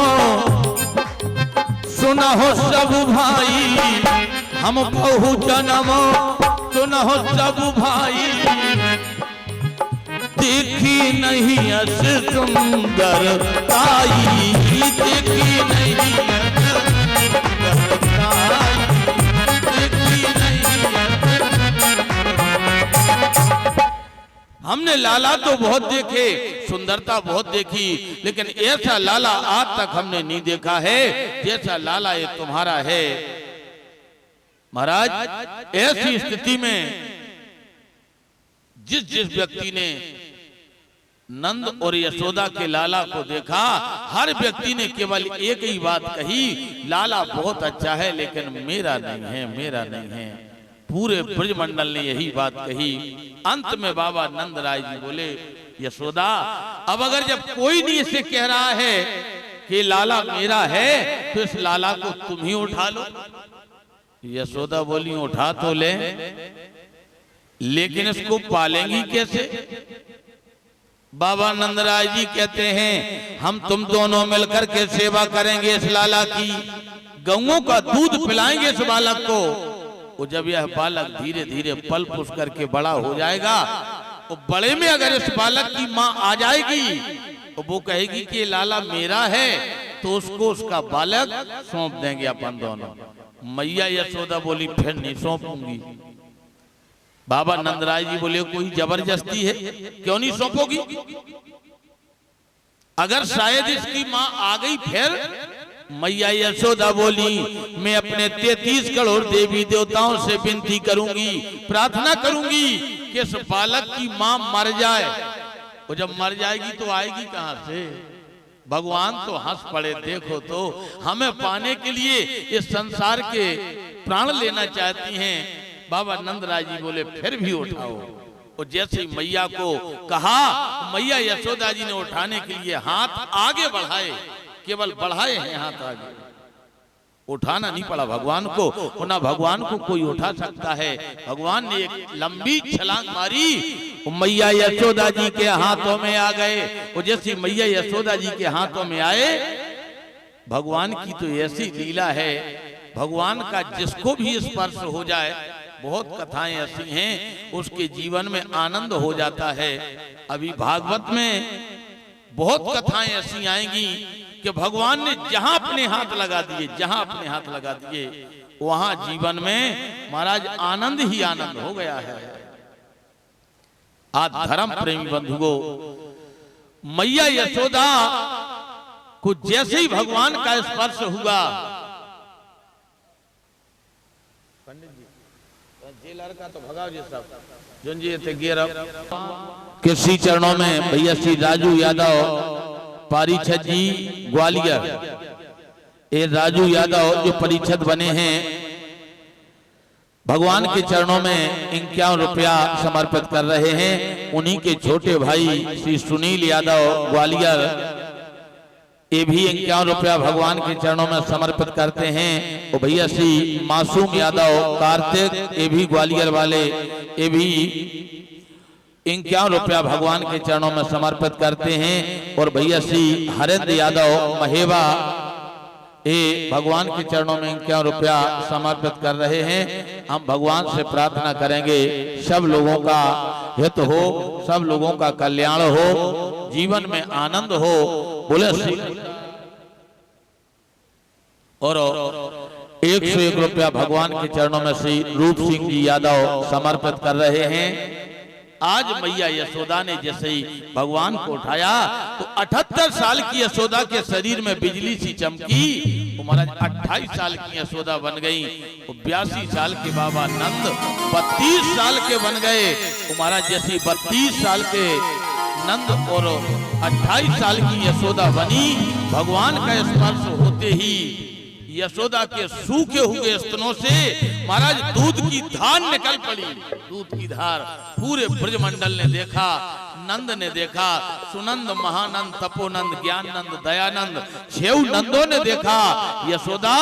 सुनहो सब भाई, हम बहु जन्म सुनहो सब भाई, देखी नहीं अस सुंदर ताई, देखी नहीं हमने लाला तो बहुत देखे, सुंदरता बहुत देखी, लेकिन ऐसा लाला आज तक हमने नहीं देखा है जैसा लाला ये तुम्हारा है। महाराज ऐसी स्थिति में जिस व्यक्ति ने नंद और यशोदा के लाला को देखा, हर व्यक्ति ने केवल एक ही बात कही, लाला बहुत अच्छा है लेकिन मेरा नहीं है, मेरा नहीं है। पूरे ब्रजमंडल ने यही बात कही। अंत में बाबा नंद राय जी बोले, यशोदा अब अगर जब कोई नहीं इसे कह रहा है कि लाला मेरा है, तो इस लाला को तुम ही उठा लो। यशोदा बोली उठा तो ले, लेकिन इसको पालेंगी कैसे? बाबा नंदराय जी कहते हैं हम तुम दोनों मिलकर के सेवा करेंगे इस लाला की, गऊओं का दूध पिलाएंगे इस बालक को। वो जब यह बालक धीरे धीरे पल पुस करके बड़ा हो जाएगा, वो बड़े में अगर इस बालक की माँ आ जाएगी तो वो कहेगी कि लाला मेरा है, तो उसको उसका बालक सौंप देंगे अपन दोनों। मैया यशोदा बोली फिर नहीं सौंपूंगी। बाबा नंदराय जी बोले कोई जबरदस्ती है, क्यों नहीं सौंपोगी? अगर शायद इसकी माँ आ गई फिर? मैया यशोदा बोली मैं अपने 33 करोड़ देवी देवताओं से विनती करूंगी, प्रार्थना करूंगी कि इस बालक की मां मर जाए। वो जब मर जाएगी तो आएगी कहां से? भगवान तो हंस पड़े, देखो तो हमें पाने के लिए इस संसार के प्राण लेना चाहती हैं। बाबा नंदराय जी बोले फिर भी उठाओ। और जैसे ही मैया को कहा, मैया यशोदा जी ने उठाने के लिए हाथ आगे बढ़ाए, केवल बढ़ाए हैं हाथ आगे, उठाना नहीं पड़ा भगवान को। ना भगवान को कोई उठा सकता है। भगवान ने एक लंबी छलांग मारी, मैया यशोदा जी के हाथों में आ गए। और जैसे मैया यशोदा जी के हाथों में आए, भगवान की तो ऐसी लीला है, भगवान का जिसको भी स्पर्श हो जाए, बहुत कथाएं ऐसी हैं उसके जीवन में आनंद हो जाता है। अभी भागवत में बहुत कथाएं ऐसी आएंगी कि भगवान ने जहां अपने हाथ लगा दिए, जहां अपने हाथ लगा दिए, वहां जीवन में महाराज आनंद ही आनंद हो गया है। आज धर्म प्रेमी बंधुओं, मैया यशोदा को जैसे ही भगवान का स्पर्श हुआ, पंडित जी लड़का तो भगाओ जी सब जी थे गिरव किसी चरणों में भैया श्री राजू यादव पारीक्षद जी ग्वालियर, ये राजू यादव जो परिषद बने हैं, भगवान के चरणों में 51 रुपया समर्पित कर रहे हैं। उन्हीं के छोटे भाई श्री सुनील यादव ग्वालियर, ये भी 51 रुपया भगवान के चरणों में समर्पित करते हैं। और भैया श्री मासूम यादव कार्तिक, ये भी ग्वालियर वाले, ये भी 51 रुपया भगवान के चरणों में समर्पित करते हैं। और भैया श्री हरेंद्र यादव महेवा, ये भगवान के चरणों में 51 रुपया समर्पित कर रहे हैं। हम भगवान से प्रार्थना करेंगे सब लोगों का हित हो, सब लोगों का कल्याण हो, जीवन में आनंद हो। बोले श्री और 101 रुपया भगवान के चरणों में श्री रूप सिंह जी यादव समर्पित कर रहे हैं। आज मैया यशोदा ने जैसे ही भगवान को उठाया तो 78 साल की यशोदा के शरीर में बिजली सी चमकी, महाराज 28 साल की यशोदा बन गई। 82 साल के बाबा नंद 32 साल के बन गए। महाराज जैसी 32 साल के नंद और 28 साल की यशोदा बनी, भगवान का स्पर्श होते ही यशोदा के सूखे हुए स्तनों से महाराज दूध की धार निकल पड़ी। दूध की धार पूरे ब्रजमंडल ने देखा। नंद ने देखा, सुनंद, महानंद, तपोनंद, ज्ञाननंद, दयानंद, 6 नंदों ने देखा। यशोदा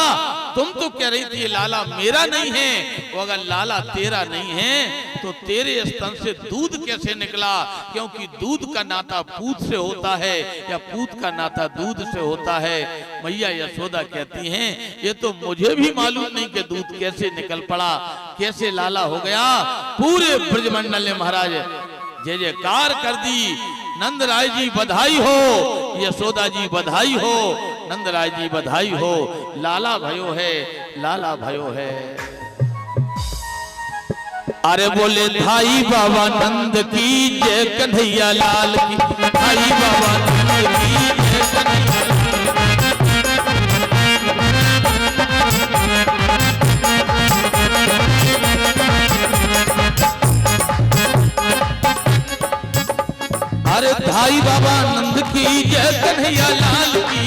तुम तो कह रही थी लाला मेरा नहीं है, वो अगर लाला तेरा नहीं है तो तेरे स्तन से दूध कैसे निकला? क्योंकि दूध का नाता पूत से होता है या पूत का नाता दूध से होता है। मैया यशोदा कहती हैं ये तो मुझे भी मालूम नहीं कि दूध कैसे निकल पड़ा, कैसे लाला हो गया। पूरे ब्रजमंडल ने महाराज जय जयकार कर दी। नंदराय जी बधाई हो, यशोदा जी बधाई हो, नंदराय जी बधाई हो, लाला भयो है, लाला भयो है। अरे बोले धाई बाबा नंद की जय, कन्हैया लाल की, धाई बाबा नंद की जय, कन्हैया अरे धाई बाबा नंद की जय, कन्हैया लाल की,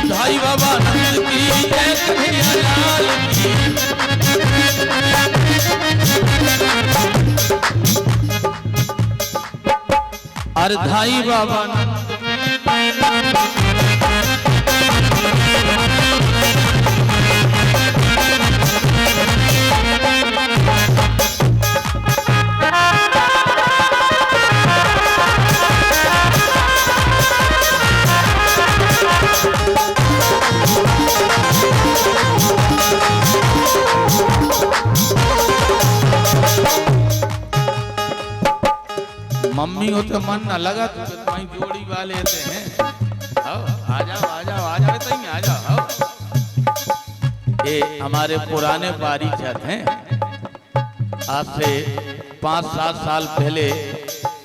धाई बाबा नंद की जय, कन्हैया लाल की। अरे धाई बाबा मम्मी हो तो मन न लगा तो तुम्हारी जोड़ी वाले हैं। आ जाओ आ जाओ आ जाओ, तई आ जाओ। ये हमारे पुराने परिचित हैं। आज से 5-7 साल पहले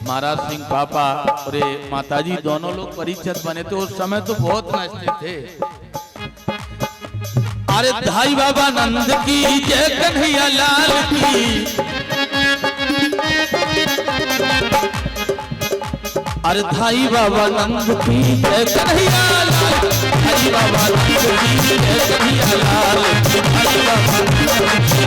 महाराज सिंह पापा और माताजी दोनों लोग परिचित बने थे। उस समय तो बहुत नाचते थे। अरे धाई बाबा नंद की जय, कन्हैया लाल की, अरे धाई बाबा नंद की जय, कन्हैया लाल, धाई बाबा नंद की जय, कन्हैया लाल, धाई बाबा नंद की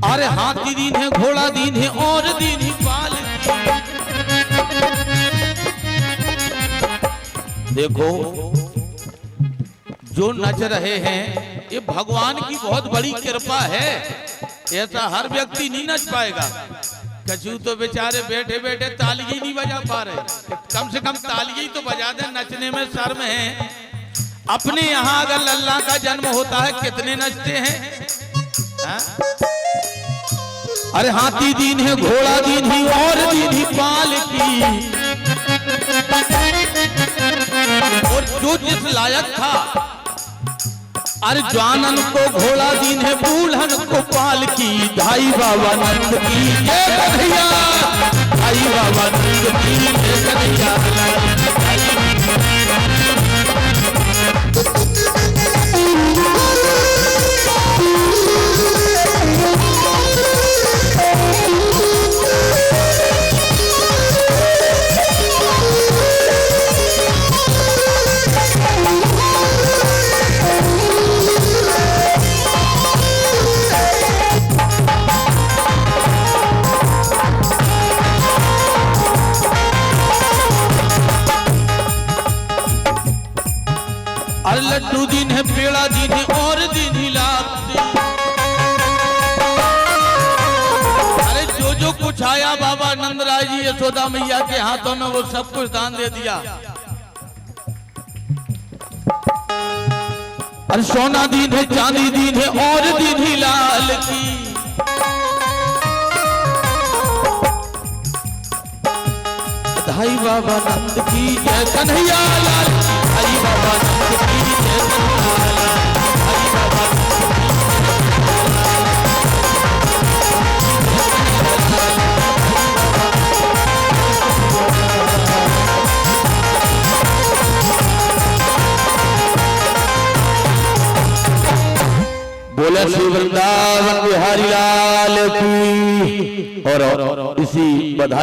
अरे हाथी दीन है, घोड़ा दीन है और दीन ही पाल। देखो जो नच रहे हैं ये भगवान की बहुत बड़ी कृपा है। ऐसा हर व्यक्ति नहीं नच पाएगा। कछु तो बेचारे बैठे बैठे ताली ही नहीं बजा पा रहे। कम से कम ताली तो बजा दे, नचने में शर्म है। अपने यहाँ अगर लल्ला का जन्म होता है कितने नचते हैं। हा? अरे हाथी दीन है, घोड़ा दीन ही और दीन ही पाल की। और जो जिस लायक था, अरे जवानन को घोड़ा दीन है, बूढ़न को पाल की। धाई बाबा नंद की जय, कन्हैया, धाई बाबा नंद की जय, कन्हैया। अरे लड्डू दीन है, पेड़ा दीन है और दीन ही लाभ। अरे जो कुछ आया बाबा नंदराय जी यशोदा मैया के हाथों में वो सब कुछ दान दे दिया। अरे सोना दीन है, चांदी दीन है और दीन ही लाल की। धाई बाबा नंद की जय, कन्हैया लाल, धाई बाबा नंद की जय, कन्हैया लाल, धाई बाबा बोले श्री वृंदावन बिहारी लाल की। और इसी बधाई